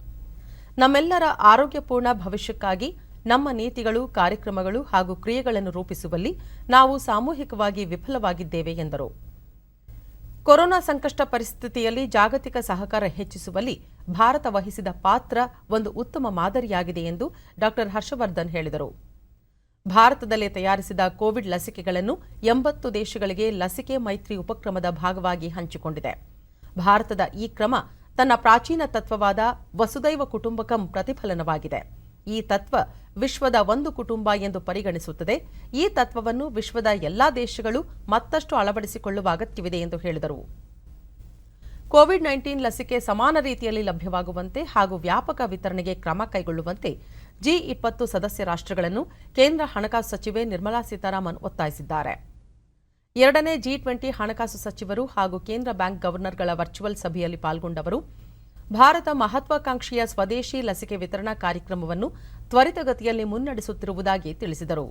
ನಮ್ಮೆಲ್ಲರ ಆರೋಗ್ಯಪೂರ್ಣ ಭವಿಷ್ಯಕ್ಕಾಗಿ ನಮ್ಮ ನೀತಿಗಳು, ಕಾರ್ಯಕ್ರಮಗಳು ಹಾಗೂ ಕ್ರಿಯೆಗಳನ್ನು ರೂಪಿಸುವಲ್ಲಿ ನಾವು ಸಾಮೂಹಿಕವಾಗಿ ವಿಫಲವಾಗಿದ್ದೇವೆ ಎಂದರು. ಕೊರೋನಾ ಸಂಕಷ್ಟ ಪರಿಸ್ಥಿತಿಯಲ್ಲಿ ಜಾಗತಿಕ ಸಹಕಾರ ಹೆಚ್ಚಿಸುವಲ್ಲಿ ಭಾರತ ವಹಿಸಿದ ಪಾತ್ರ ಒಂದು ಉತ್ತಮ ಮಾದರಿಯಾಗಿದೆ ಎಂದು ಡಾ ಹರ್ಷವರ್ಧನ್ ಹೇಳಿದರು. ಭಾರತದಲ್ಲೇ ತಯಾರಿಸಿದ ಕೋವಿಡ್ ಲಸಿಕೆಗಳನ್ನು 80 ದೇಶಗಳಿಗೆ ಲಸಿಕೆ ಮೈತ್ರಿ ಉಪಕ್ರಮದ ಭಾಗವಾಗಿ ಹಂಚಿಕೊಂಡಿದೆ. ಭಾರತದ ಈ ಕ್ರಮ ತನ್ನ ಪ್ರಾಚೀನ ತತ್ವವಾದ ವಸುದೈವ ಕುಟುಂಬಕಂ ಪ್ರತಿಫಲನವಾಗಿದೆ. ಈ ತತ್ವ ವಿಶ್ವದ ಒಂದು ಕುಟುಂಬ ಎಂದು ಪರಿಗಣಿಸುತ್ತದೆ. ಈ ತತ್ವವನ್ನು ವಿಶ್ವದ ಎಲ್ಲಾ ದೇಶಗಳು ಮತ್ತಷ್ಟು ಅಳವಡಿಸಿಕೊಳ್ಳುವ ಅಗತ್ಯವಿದೆ ಎಂದು ಹೇಳಿದರು. ಕೋವಿಡ್-19 ಲಸಿಕೆ ಸಮಾನ ರೀತಿಯಲ್ಲಿ ಲಭ್ಯವಾಗುವಂತೆ ಹಾಗೂ ವ್ಯಾಪಕ ವಿತರಣೆಗೆ ಕ್ರಮ ಕೈಗೊಳ್ಳುವಂತೆ G20 ಸದಸ್ಯ ರಾಷ್ಟ್ರಗಳನ್ನು ಕೇಂದ್ರ ಹಣಕಾಸು ಸಚಿವೆ ನಿರ್ಮಲಾ ಸೀತಾರಾಮನ್ ಒತ್ತಾಯಿಸಿದ್ದಾರೆ. 2ನೇ G20 ಹಣಕಾಸು ಸಚಿವರು ಹಾಗೂ ಕೇಂದ್ರ ಬ್ಯಾಂಕ್ ಗವರ್ನರ್ಗಳ ವರ್ಚುವಲ್ ಸಭೆಯಲ್ಲಿ ಪಾಲ್ಗೊಂಡವರು ಭಾರತ ಮಹತ್ವಾಕಾಂಕ್ಷೆಯ ಸ್ವದೇಶಿ ಲಸಿಕೆ ವಿತರಣಾ ಕಾರ್ಯಕ್ರಮವನ್ನು ತ್ವರಿತಗತಿಯಲ್ಲಿ ಮುನ್ನಡೆಸುತ್ತಿರುವುದಾಗಿ ತಿಳಿಸಿದರು.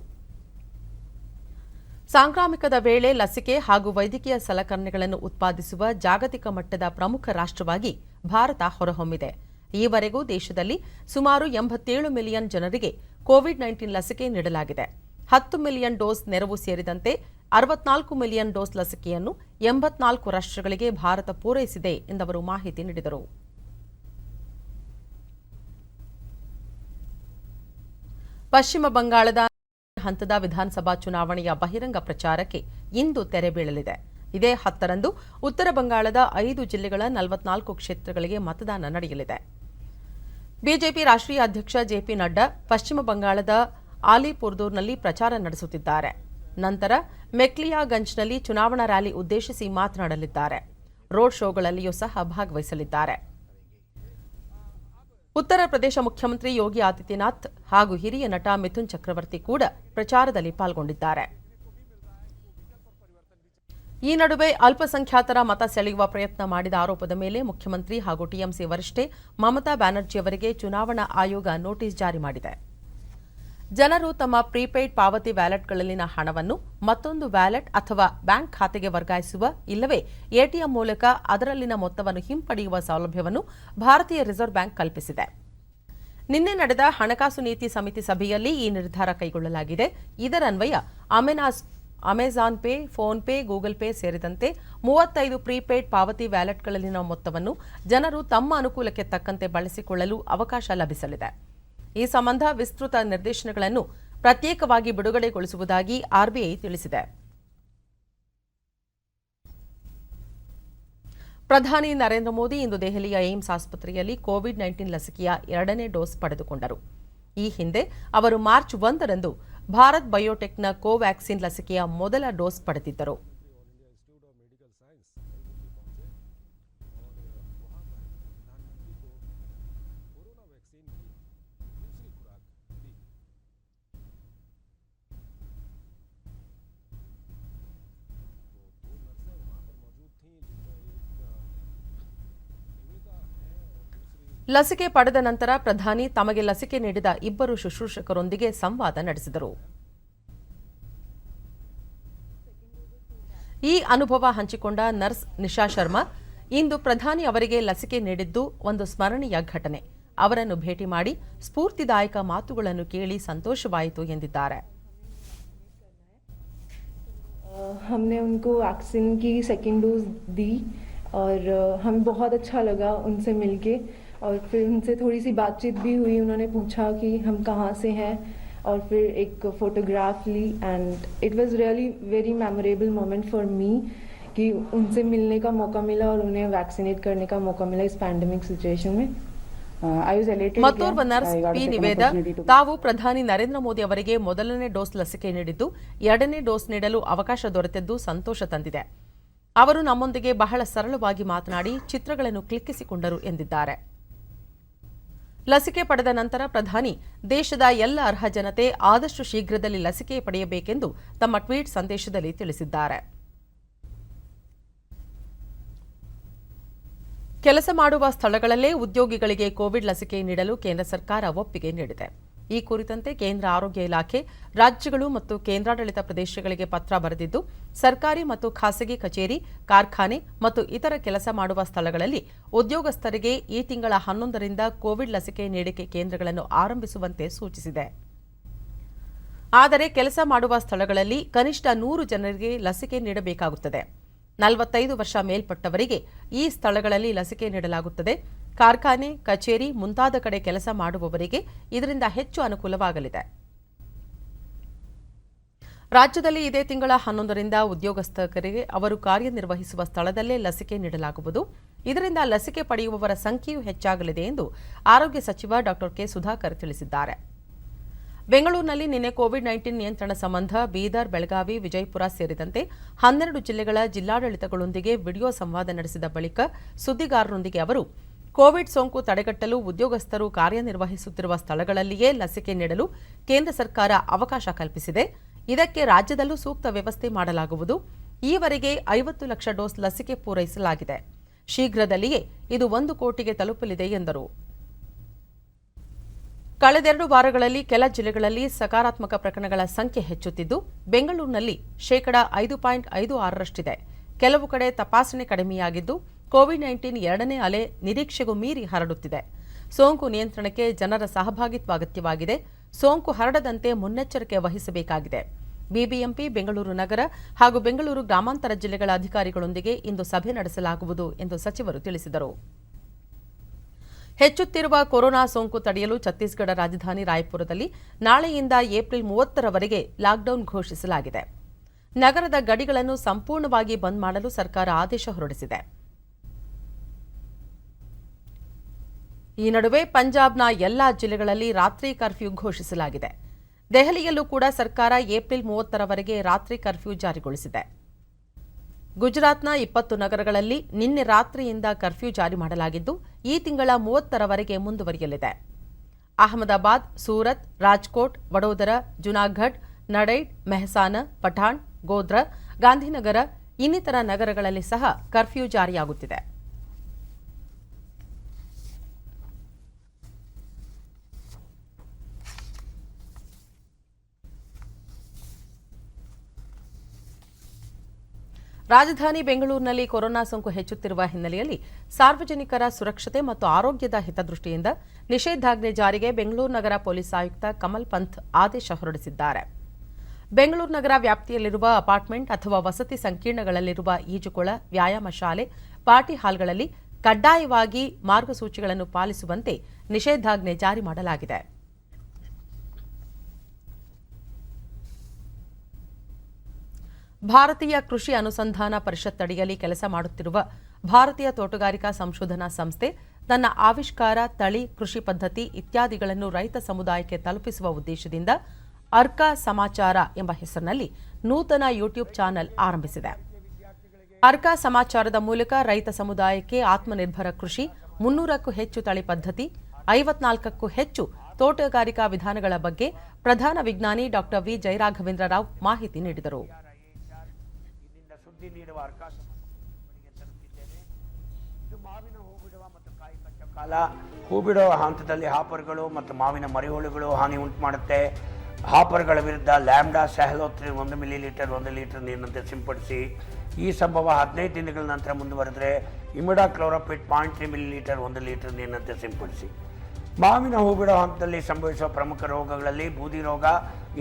ಸಾಂಕ್ರಾಮಿಕದ ವೇಳೆ ಲಸಿಕೆ ಹಾಗೂ ವೈದ್ಯಕೀಯ ಸಲಕರಣೆಗಳನ್ನು ಉತ್ಪಾದಿಸುವ ಜಾಗತಿಕ ಮಟ್ಟದ ಪ್ರಮುಖ ರಾಷ್ಟ್ರವಾಗಿ ಭಾರತ ಹೊರಹೊಮ್ಮಿದೆ. ಈವರೆಗೂ ದೇಶದಲ್ಲಿ ಸುಮಾರು 87 ಮಿಲಿಯನ್ ಜನರಿಗೆ ಕೋವಿಡ್-19 ಲಸಿಕೆ ನೀಡಲಾಗಿದೆ. 10 ಮಿಲಿಯನ್ ಡೋಸ್ ನೆರವು ಸೇರಿದಂತೆ 64 ಮಿಲಿಯನ್ ಡೋಸ್ ಲಸಿಕೆಯನ್ನು 84 ರಾಷ್ಟ್ರಗಳಿಗೆ ಭಾರತ ಪೂರೈಸಿದೆ ಎಂದವರು ಮಾಹಿತಿ ನೀಡಿದರು. ಪಶ್ಚಿಮ ಬಂಗಾಳದ ಹಂತದ ವಿಧಾನಸಭಾ ಚುನಾವಣೆಯ ಬಹಿರಂಗ ಪ್ರಚಾರಕ್ಕೆ ಇಂದು ತೆರೆ ಬೀಳಲಿದೆ. ಇದೇ 10ರಂದು ಉತ್ತರ ಬಂಗಾಳದ 5 ಜಿಲ್ಲೆಗಳ 44 ಕ್ಷೇತ್ರಗಳಿಗೆ ಮತದಾನ ನಡೆಯಲಿದೆ. ಬಿಜೆಪಿ ರಾಷ್ಟ್ರೀಯ ಅಧ್ಯಕ್ಷ ಜೆಪಿ ನಡ್ಡಾ ಪಶ್ಚಿಮ ಬಂಗಾಳದ ಆಲಿಪುರ್ದೂರ್ನಲ್ಲಿ ಪ್ರಚಾರ ನಡೆಸುತ್ತಿದ್ದಾರೆ. ನಂತರ ಮೆಕ್ಲಿಯಾಗಂಜ್ನಲ್ಲಿ ಚುನಾವಣಾ ರ್ಯಾಲಿ ಉದ್ದೇಶಿಸಿ ಮಾತನಾಡಲಿದ್ದಾರೆ. ರೋಡ್ ಶೋಗಳಲ್ಲಿಯೂ ಸಹ ಭಾಗವಹಿಸಲಿದ್ದಾರೆ. ಉತ್ತರ ಪ್ರದೇಶ ಮುಖ್ಯಮಂತ್ರಿ ಯೋಗಿ ಆದಿತ್ಯನಾಥ್ ಹಾಗೂ ಹಿರಿಯ ನಟ ಮಿಥುನ್ ಚಕ್ರವರ್ತಿ ಕೂಡ ಪ್ರಚಾರದಲ್ಲಿ ಪಾಲ್ಗೊಂಡಿದ್ದಾರೆ. ಈ ನಡುವೆ ಅಲ್ಪಸಂಖ್ಯಾತರ ಮತ ಸೆಳೆಯುವ ಪ್ರಯತ್ನ ಮಾಡಿದ ಆರೋಪದ ಮೇಲೆ ಮುಖ್ಯಮಂತ್ರಿ ಹಾಗೂ ಟಿಎಂಸಿ ವರಿಷ್ಠೆ ಮಮತಾ ಬ್ಯಾನರ್ಜಿ ಅವರಿಗೆ ಚುನಾವಣಾ ಆಯೋಗ ನೋಟಿಸ್ ಜಾರಿ ಮಾಡಿದೆ. ಜನರು ತಮ್ಮ ಪ್ರೀಪೇಯ್ಡ್ ಪಾವತಿ ವ್ಯಾಲೆಟ್ಗಳಲ್ಲಿನ ಹಣವನ್ನು ಮತ್ತೊಂದು ವ್ಯಾಲೆಟ್ ಅಥವಾ ಬ್ಯಾಂಕ್ ಖಾತೆಗೆ ವರ್ಗಾಯಿಸುವ ಇಲ್ಲವೇ ಎಟಿಎಂ ಮೂಲಕ ಅದರಲ್ಲಿನ ಮೊತ್ತವನ್ನು ಹಿಂಪಡೆಯುವ ಸೌಲಭ್ಯವನ್ನು ಭಾರತೀಯ ರಿಸರ್ವ್ ಬ್ಯಾಂಕ್ ಕಲ್ಪಿಸಿದೆ. ನಿನ್ನೆ ನಡೆದ ಹಣಕಾಸು ನೀತಿ ಸಮಿತಿ ಸಭೆಯಲ್ಲಿ ಈ ನಿರ್ಧಾರ ಕೈಗೊಳ್ಳಲಾಗಿದೆ. ಇದರನ್ವಯ Amazon Pay, PhonePe, Google Pay ಸೇರಿದಂತೆ 35 ಪ್ರೀಪೇಯ್ಡ್ ಪಾವತಿ ವ್ಯಾಲೆಟ್ಗಳಲ್ಲಿನ ಮೊತ್ತವನ್ನು ಜನರು ತಮ್ಮ ಅನುಕೂಲಕ್ಕೆ ತಕ್ಕಂತೆ ಬಳಸಿಕೊಳ್ಳಲು ಅವಕಾಶ ಲಭಿಸಲಿದೆ. ಈ ಸಂಬಂಧ ವಿಸ್ತೃತ ನಿರ್ದೇಶನಗಳನ್ನು ಪ್ರತ್ಯೇಕವಾಗಿ ಬಿಡುಗಡೆಗೊಳಿಸುವುದಾಗಿ ಆರ್ಬಿಐ ತಿಳಿಸಿದೆ. ಪ್ರಧಾನಿ ನರೇಂದ್ರ ಮೋದಿ ಇಂದು ದೆಹಲಿಯ ಏಮ್ಸ್ ಆಸ್ಪತ್ರೆಯಲ್ಲಿ ಕೋವಿಡ್-19 ಲಸಿಕೆಯ 2ನೇ ಡೋಸ್ ಪಡೆದುಕೊಂಡರು. ಈ ಹಿಂದೆ ಅವರು ಮಾರ್ಚ್ 1ರಂದು ಭಾರತ್ ಬಯೋಟೆಕ್ನ ಕೋವ್ಯಾಕ್ಸಿನ್ ಲಸಿಕೆಯ ಮೊದಲ ಡೋಸ್ ಪಡೆದಿದ್ದರು. ಲಸಿಕೆ ಪಡೆದ ನಂತರ ಪ್ರಧಾನಿ ತಮಗೆ ಲಸಿಕೆ ನೀಡಿದ 2 ಶುಶ್ರೂಷಕರೊಂದಿಗೆ ಸಂವಾದ ನಡೆಸಿದರು. ಈ ಅನುಭವ ಹಂಚಿಕೊಂಡ ನರ್ಸ್ ನಿಶಾ ಶರ್ಮಾ, ಇಂದು ಪ್ರಧಾನಿ ಅವರಿಗೆ ಲಸಿಕೆ ನೀಡಿದ್ದು ಒಂದು ಸ್ಮರಣೀಯ ಘಟನೆ. ಅವರನ್ನು ಭೇಟಿ ಮಾಡಿ ಸ್ಫೂರ್ತಿದಾಯಕ ಮಾತುಗಳನ್ನು ಕೇಳಿ ಸಂತೋಷವಾಯಿತು ಎಂದಿದ್ದಾರೆ. हमने उनको वैक्सीन की सेकेंड डोज दी और हमें बहुत अच्छा लगा उनसे मिलके और फिर उनसे थोड़ी सी बातचीत भी हुई. उन्होंने पूछा कि हम कहाँ से हैं और फिर एक फ़ोटोग्राफ ली and it was really very memorable moment for me कि उनसे मिलने का मौका मिला और उन्हें वैक्सीनेट करने का मौका मिला इस पैंडमिक सिचुएशन में. ಮತ್ತೋರ್ವ ನರ್ಸ್ ಪಿ ನಿವೇದ ತಾವು ಪ್ರಧಾನಿ ನರೇಂದ್ರ ಮೋದಿ ಅವರಿಗೆ ಮೊದಲನೇ ಡೋಸ್ ಲಸಿಕೆ ನೀಡಿದ್ದು 2ನೇ ಡೋಸ್ ನೀಡಲು ಅವಕಾಶ ದೊರೆತಿದ್ದು ಸಂತೋಷ ತಂದಿದೆ. ಅವರು ನಮ್ಮೊಂದಿಗೆ ಬಹಳ ಸರಳವಾಗಿ ಮಾತನಾಡಿ ಚಿತ್ರಗಳನ್ನು ಕ್ಲಿಕ್ಕಿಸಿಕೊಂಡರು ಎಂದಿದ್ದಾರೆ. ಲಸಿಕೆ ಪಡೆದ ನಂತರ ಪ್ರಧಾನಿ ದೇಶದ ಎಲ್ಲ ಅರ್ಹ ಜನತೆ ಆದಷ್ಟು ಶೀಘ್ರದಲ್ಲಿ ಲಸಿಕೆ ಪಡೆಯಬೇಕೆಂದು ತಮ್ಮ ಟ್ವೀಟ್ ಸಂದೇಶದಲ್ಲಿ ತಿಳಿಸಿದ್ದಾರೆ. ಕೆಲಸ ಮಾಡುವ ಸ್ಥಳಗಳಲ್ಲೇ ಉದ್ಯೋಗಿಗಳಿಗೆ ಕೋವಿಡ್ ಲಸಿಕೆ ನೀಡಲು ಕೇಂದ್ರ ಸರ್ಕಾರ ಒಪ್ಪಿಗೆ ನೀಡಿದೆ. ಈ ಕುರಿತಂತೆ ಕೇಂದ್ರ ಆರೋಗ್ಯ ಇಲಾಖೆ ರಾಜ್ಯಗಳು ಮತ್ತು ಕೇಂದ್ರಾಡಳಿತ ಪ್ರದೇಶಗಳಿಗೆ ಪತ್ರ ಬರೆದಿದ್ದು, ಸರ್ಕಾರಿ ಮತ್ತು ಖಾಸಗಿ ಕಚೇರಿ, ಕಾರ್ಖಾನೆ ಮತ್ತು ಇತರ ಕೆಲಸ ಮಾಡುವ ಸ್ಥಳಗಳಲ್ಲಿ ಉದ್ಯೋಗಸ್ಥರಿಗೆ ಈ ತಿಂಗಳ 11ರಿಂದ ಕೋವಿಡ್ ಲಸಿಕೆ ನೀಡಿಕೆ ಕೇಂದ್ರಗಳನ್ನು ಆರಂಭಿಸುವಂತೆ ಸೂಚಿಸಿದೆ. ಆದರೆ ಕೆಲಸ ಮಾಡುವ ಸ್ಥಳಗಳಲ್ಲಿ ಕನಿಷ್ಠ 100 ಜನರಿಗೆ ಲಸಿಕೆ ನೀಡಬೇಕಾಗುತ್ತದೆ. 45 ವರ್ಷ ಮೇಲ್ಪಟ್ಟವರಿಗೆ ಈ ಸ್ಥಳಗಳಲ್ಲಿ ಲಸಿಕೆ ನೀಡಲಾಗುತ್ತದೆ. ಕಾರ್ಖಾನೆ, ಕಚೇರಿ ಮುಂತಾದ ಕಡೆ ಕೆಲಸ ಮಾಡುವವರಿಗೆ ಇದರಿಂದ ಹೆಚ್ಚು ಅನುಕೂಲವಾಗಲಿದೆ. ರಾಜ್ಯದಲ್ಲಿ ಇದೇ ತಿಂಗಳ 11ರಿಂದ ಉದ್ಯೋಗಸ್ಥರಿಗೆ ಅವರು ಕಾರ್ಯನಿರ್ವಹಿಸುವ ಸ್ಥಳದಲ್ಲೇ ಲಸಿಕೆ ನೀಡಲಾಗುವುದು. ಇದರಿಂದ ಲಸಿಕೆ ಪಡೆಯುವವರ ಸಂಖ್ಯೆಯೂ ಹೆಚ್ಚಾಗಲಿದೆ ಎಂದು ಆರೋಗ್ಯ ಸಚಿವ ಡಾಕ್ಟರ್ ಕೆ ಸುಧಾಕರ್ ತಿಳಿಸಿದ್ದಾರೆ. ಬೆಂಗಳೂರಿನಲ್ಲಿ ನಿನ್ನೆ ಕೋವಿಡ್-19 ನಿಯಂತ್ರಣ ಸಂಬಂಧ ಬೀದರ್, ಬೆಳಗಾವಿ, ವಿಜಯಪುರ ಸೇರಿದಂತೆ 12 ಜಿಲ್ಲೆಗಳ ಜಿಲ್ಲಾಡಳಿತಗಳೊಂದಿಗೆ ವಿಡಿಯೋ ಸಂವಾದ ನಡೆಸಿದ ಬಳಿಕ ಸುದ್ದಿಗಾರರೊಂದಿಗೆ ಅವರು ಕೋವಿಡ್ ಸೋಂಕು ತಡೆಗಟ್ಟಲು ಉದ್ಯೋಗಸ್ಥರು ಕಾರ್ಯನಿರ್ವಹಿಸುತ್ತಿರುವ ಸ್ಥಳಗಳಲ್ಲಿಯೇ ಲಸಿಕೆ ನೀಡಲು ಕೇಂದ್ರ ಸರ್ಕಾರ ಅವಕಾಶ ಕಲ್ಪಿಸಿದೆ. ಇದಕ್ಕೆ ರಾಜ್ಯದಲ್ಲೂ ಸೂಕ್ತ ವ್ಯವಸ್ಥೆ ಮಾಡಲಾಗುವುದು. ಈವರೆಗೆ 50 ಲಕ್ಷ ಡೋಸ್ ಲಸಿಕೆ ಪೂರೈಸಲಾಗಿದೆ. ಶೀಘ್ರದಲ್ಲಿಯೇ ಇದು 1 ಕೋಟಿಗೆ ತಲುಪಲಿದೆ ಎಂದರು. ಕಳೆದೆರಡು ವಾರಗಳಲ್ಲಿ ಕೆಲ ಜಿಲ್ಲೆಗಳಲ್ಲಿ ಸಕಾರಾತ್ಮಕ ಪ್ರಕರಣಗಳ ಸಂಖ್ಯೆ ಹೆಚ್ಚುತ್ತಿದ್ದು, ಬೆಂಗಳೂರಿನಲ್ಲಿ 5.56ರಷ್ಟಿದೆ. ಕೆಲವು ಕಡೆ ತಪಾಸಣೆ ಕಡಿಮೆಯಾಗಿದ್ದು, ಕೋವಿಡ್-19 ಎರಡನೇ ಅಲೆ ನಿರೀಕ್ಷೆಗೂ ಮೀರಿ ಹರಡುತ್ತಿದೆ. ಸೋಂಕು ನಿಯಂತ್ರಣಕ್ಕೆ ಜನರ ಸಹಭಾಗಿತ್ವ ಅಗತ್ಯವಾಗಿದೆ. ಸೋಂಕು ಹರಡದಂತೆ ಮುನ್ನೆಚ್ಚರಿಕೆ ವಹಿಸಬೇಕಾಗಿದೆ. ಬಿಬಿಎಂಪಿ, ಬೆಂಗಳೂರು ನಗರ ಹಾಗೂ ಬೆಂಗಳೂರು ಗ್ರಾಮಾಂತರ ಜಿಲ್ಲೆಗಳ ಅಧಿಕಾರಿಗಳೊಂದಿಗೆ ಇಂದು ಸಭೆ ನಡೆಸಲಾಗುವುದು ಎಂದು ಸಚಿವರು ತಿಳಿಸಿದರು. ಹೆಚ್ಚುತ್ತಿರುವ ಕೊರೋನಾ ಸೋಂಕು ತಡೆಯಲು ಛತ್ತೀಸ್ಗಢ ರಾಜಧಾನಿ ರಾಯಪುರದಲ್ಲಿ ನಾಳೆಯಿಂದ ಏಪ್ರಿಲ್ 30ರವರೆಗೆ ಲಾಕ್ಡೌನ್ ಘೋಷಿಸಲಾಗಿದೆ. ನಗರದ ಗಡಿಗಳನ್ನು ಸಂಪೂರ್ಣವಾಗಿ ಬಂದ್ ಮಾಡಲು ಸರ್ಕಾರ ಆದೇಶ ಹೊರಡಿಸಿದೆ. ಈ ನಡುವೆ ಪಂಜಾಬ್ನ ಎಲ್ಲಾ ಜಿಲ್ಲೆಗಳಲ್ಲಿ ರಾತ್ರಿ ಕರ್ಫ್ಯೂ ಘೋಷಿಸಲಾಗಿದೆ. ದೆಹಲಿಯಲ್ಲೂ ಕೂಡ ಸರ್ಕಾರ ಏಪ್ರಿಲ್ 30ರವರೆಗೆ ರಾತ್ರಿ ಕರ್ಫ್ಯೂ ಜಾರಿಗೊಳಿಸಿದೆ. ಗುಜರಾತ್ನ 20 ನಗರಗಳಲ್ಲಿ ನಿನ್ನೆ ರಾತ್ರಿಯಿಂದ ಕರ್ಫ್ಯೂ ಜಾರಿ ಮಾಡಲಾಗಿದ್ದು, ಈ ತಿಂಗಳ 30ರವರೆಗೆ ಮುಂದುವರಿಯಲಿದೆ. ಅಹಮದಾಬಾದ್, ಸೂರತ್, ರಾಜ್ಕೋಟ್, ವಡೋದರ, ಜುನಾಗಢ್, ನಡೈಡ್, ಮೆಹಸಾನ, ಪಠಾಣ್, ಗೋಧ್ರಾ, ಗಾಂಧಿನಗರ ಇನ್ನಿತರ ನಗರಗಳಲ್ಲಿ ಸಹ ಕರ್ಫ್ಯೂ ಜಾರಿಯಾಗುತ್ತಿದೆ. ರಾಜಧಾನಿ ಬೆಂಗಳೂರಿನಲ್ಲಿ ಕೊರೋನಾ ಸೋಂಕು ಹೆಚ್ಚುತ್ತಿರುವ ಹಿನ್ನೆಲೆಯಲ್ಲಿ ಸಾರ್ವಜನಿಕರ ಸುರಕ್ಷತೆ ಮತ್ತು ಆರೋಗ್ಯದ ಹಿತದೃಷ್ಟಿಯಿಂದ ನಿಷೇಧಾಜ್ಞೆ ಜಾರಿಗೆ ಬೆಂಗಳೂರು ನಗರ ಪೊಲೀಸ್ ಆಯುಕ್ತ ಕಮಲ್ ಪಂತ್ ಆದೇಶ ಹೊರಡಿಸಿದ್ದಾರೆ. ಬೆಂಗಳೂರು ನಗರ ವ್ಯಾಪ್ತಿಯಲ್ಲಿರುವ ಅಪಾರ್ಟ್ಮೆಂಟ್ ಅಥವಾ ವಸತಿ ಸಂಕೀರ್ಣಗಳಲ್ಲಿರುವ ಈಜುಕೊಳ, ವ್ಯಾಯಾಮ ಶಾಲೆ, ಪಾರ್ಟಿ ಹಾಲ್ಗಳಲ್ಲಿ ಕಡ್ಡಾಯವಾಗಿ ಮಾರ್ಗಸೂಚಿಗಳನ್ನು ಪಾಲಿಸುವಂತೆ ನಿಷೇಧಾಜ್ಞೆ ಜಾರಿ ಮಾಡಲಾಗಿದೆ. ಭಾರತೀಯ ಕೃಷಿ ಅನುಸಂಧಾನ ಪರಿಷತ್ ಅಡಿಯಲ್ಲಿ ಕೆಲಸ ಮಾಡುತ್ತಿರುವ ಭಾರತೀಯ ತೋಟಗಾರಿಕಾ ಸಂಶೋಧನಾ ಸಂಸ್ಥೆ ತನ್ನ ಆವಿಷ್ಕಾರ, ತಳಿ, ಕೃಷಿ ಪದ್ಧತಿ ಇತ್ಯಾದಿಗಳನ್ನು ರೈತ ಸಮುದಾಯಕ್ಕೆ ತಲುಪಿಸುವ ಉದ್ದೇಶದಿಂದ ಅರ್ಕಾ ಸಮಾಚಾರ ಎಂಬ ಹೆಸರಿನಲ್ಲಿ ನೂತನ ಯೂಟ್ಯೂಬ್ ಚಾನೆಲ್ ಆರಂಭಿಸಿದೆ. ಅರ್ಕಾ ಸಮಾಚಾರದ ಮೂಲಕ ರೈತ ಸಮುದಾಯಕ್ಕೆ ಆತ್ಮನಿರ್ಭರ ಕೃಷಿ, 300ಕ್ಕೂ ಹೆಚ್ಚು ತಳಿ ಪದ್ಧತಿ, 54ಕ್ಕೂ ಹೆಚ್ಚು ತೋಟಗಾರಿಕಾ ವಿಧಾನಗಳ ಬಗ್ಗೆ ಪ್ರಧಾನ ವಿಜ್ಞಾನಿ ಡಾ ವಿ ಜಯರಾಘವೇಂದ್ರ ರಾವ್ ಮಾಹಿತಿ ನೀಡಿದರು. ನೀಡುವ ಅರ್ಕಾ ಸಮಸ್ಯೆಗಳಿಗೆ ತರುತ್ತಿದ್ದೇನೆ. ಇದು ಮಾವಿನ ಹೂ ಬಿಡುವ ಮತ್ತು ಕಾಯಿ ಕಚ್ಚೋ ಕಾಲ. ಹೂ ಬಿಡುವ ಹಂತದಲ್ಲಿ ಹಾಪರ್ಗಳು ಮತ್ತು ಮಾವಿನ ಮರಿಹುಳುಗಳು ಹಾನಿ ಉಂಟು ಮಾಡುತ್ತೆ. ಹಾಪರ್ಗಳ ವಿರುದ್ಧ ಲ್ಯಾಂಬ್ಡಾ ಸ್ಯಾಹ್ಲೋತ್ರಿನ್ 1 ಮಿಲಿಲೀಟರ್ 1 ಲೀಟರ್ ನೀರಿನಂತೆ ಸಿಂಪಡಿಸಿ. ಈ ಸಂಭವ 15 ದಿನಗಳ ನಂತರ ಮುಂದುವರೆದರೆ ಇಮಿಡಾಕ್ಲೋರೋಪಿಡ್ 0.3 ಮಿಲಿಲೀಟರ್ 1 ಲೀಟರ್ ನೀರಿನಂತೆ ಸಿಂಪಡಿಸಿ. ಮಾವಿನ ಹೂ ಬಿಡುವ ಹಂತದಲ್ಲಿ ಸಂಭವಿಸುವ ಪ್ರಮುಖ ರೋಗಗಳಲ್ಲಿ ಬೂದಿ ರೋಗ.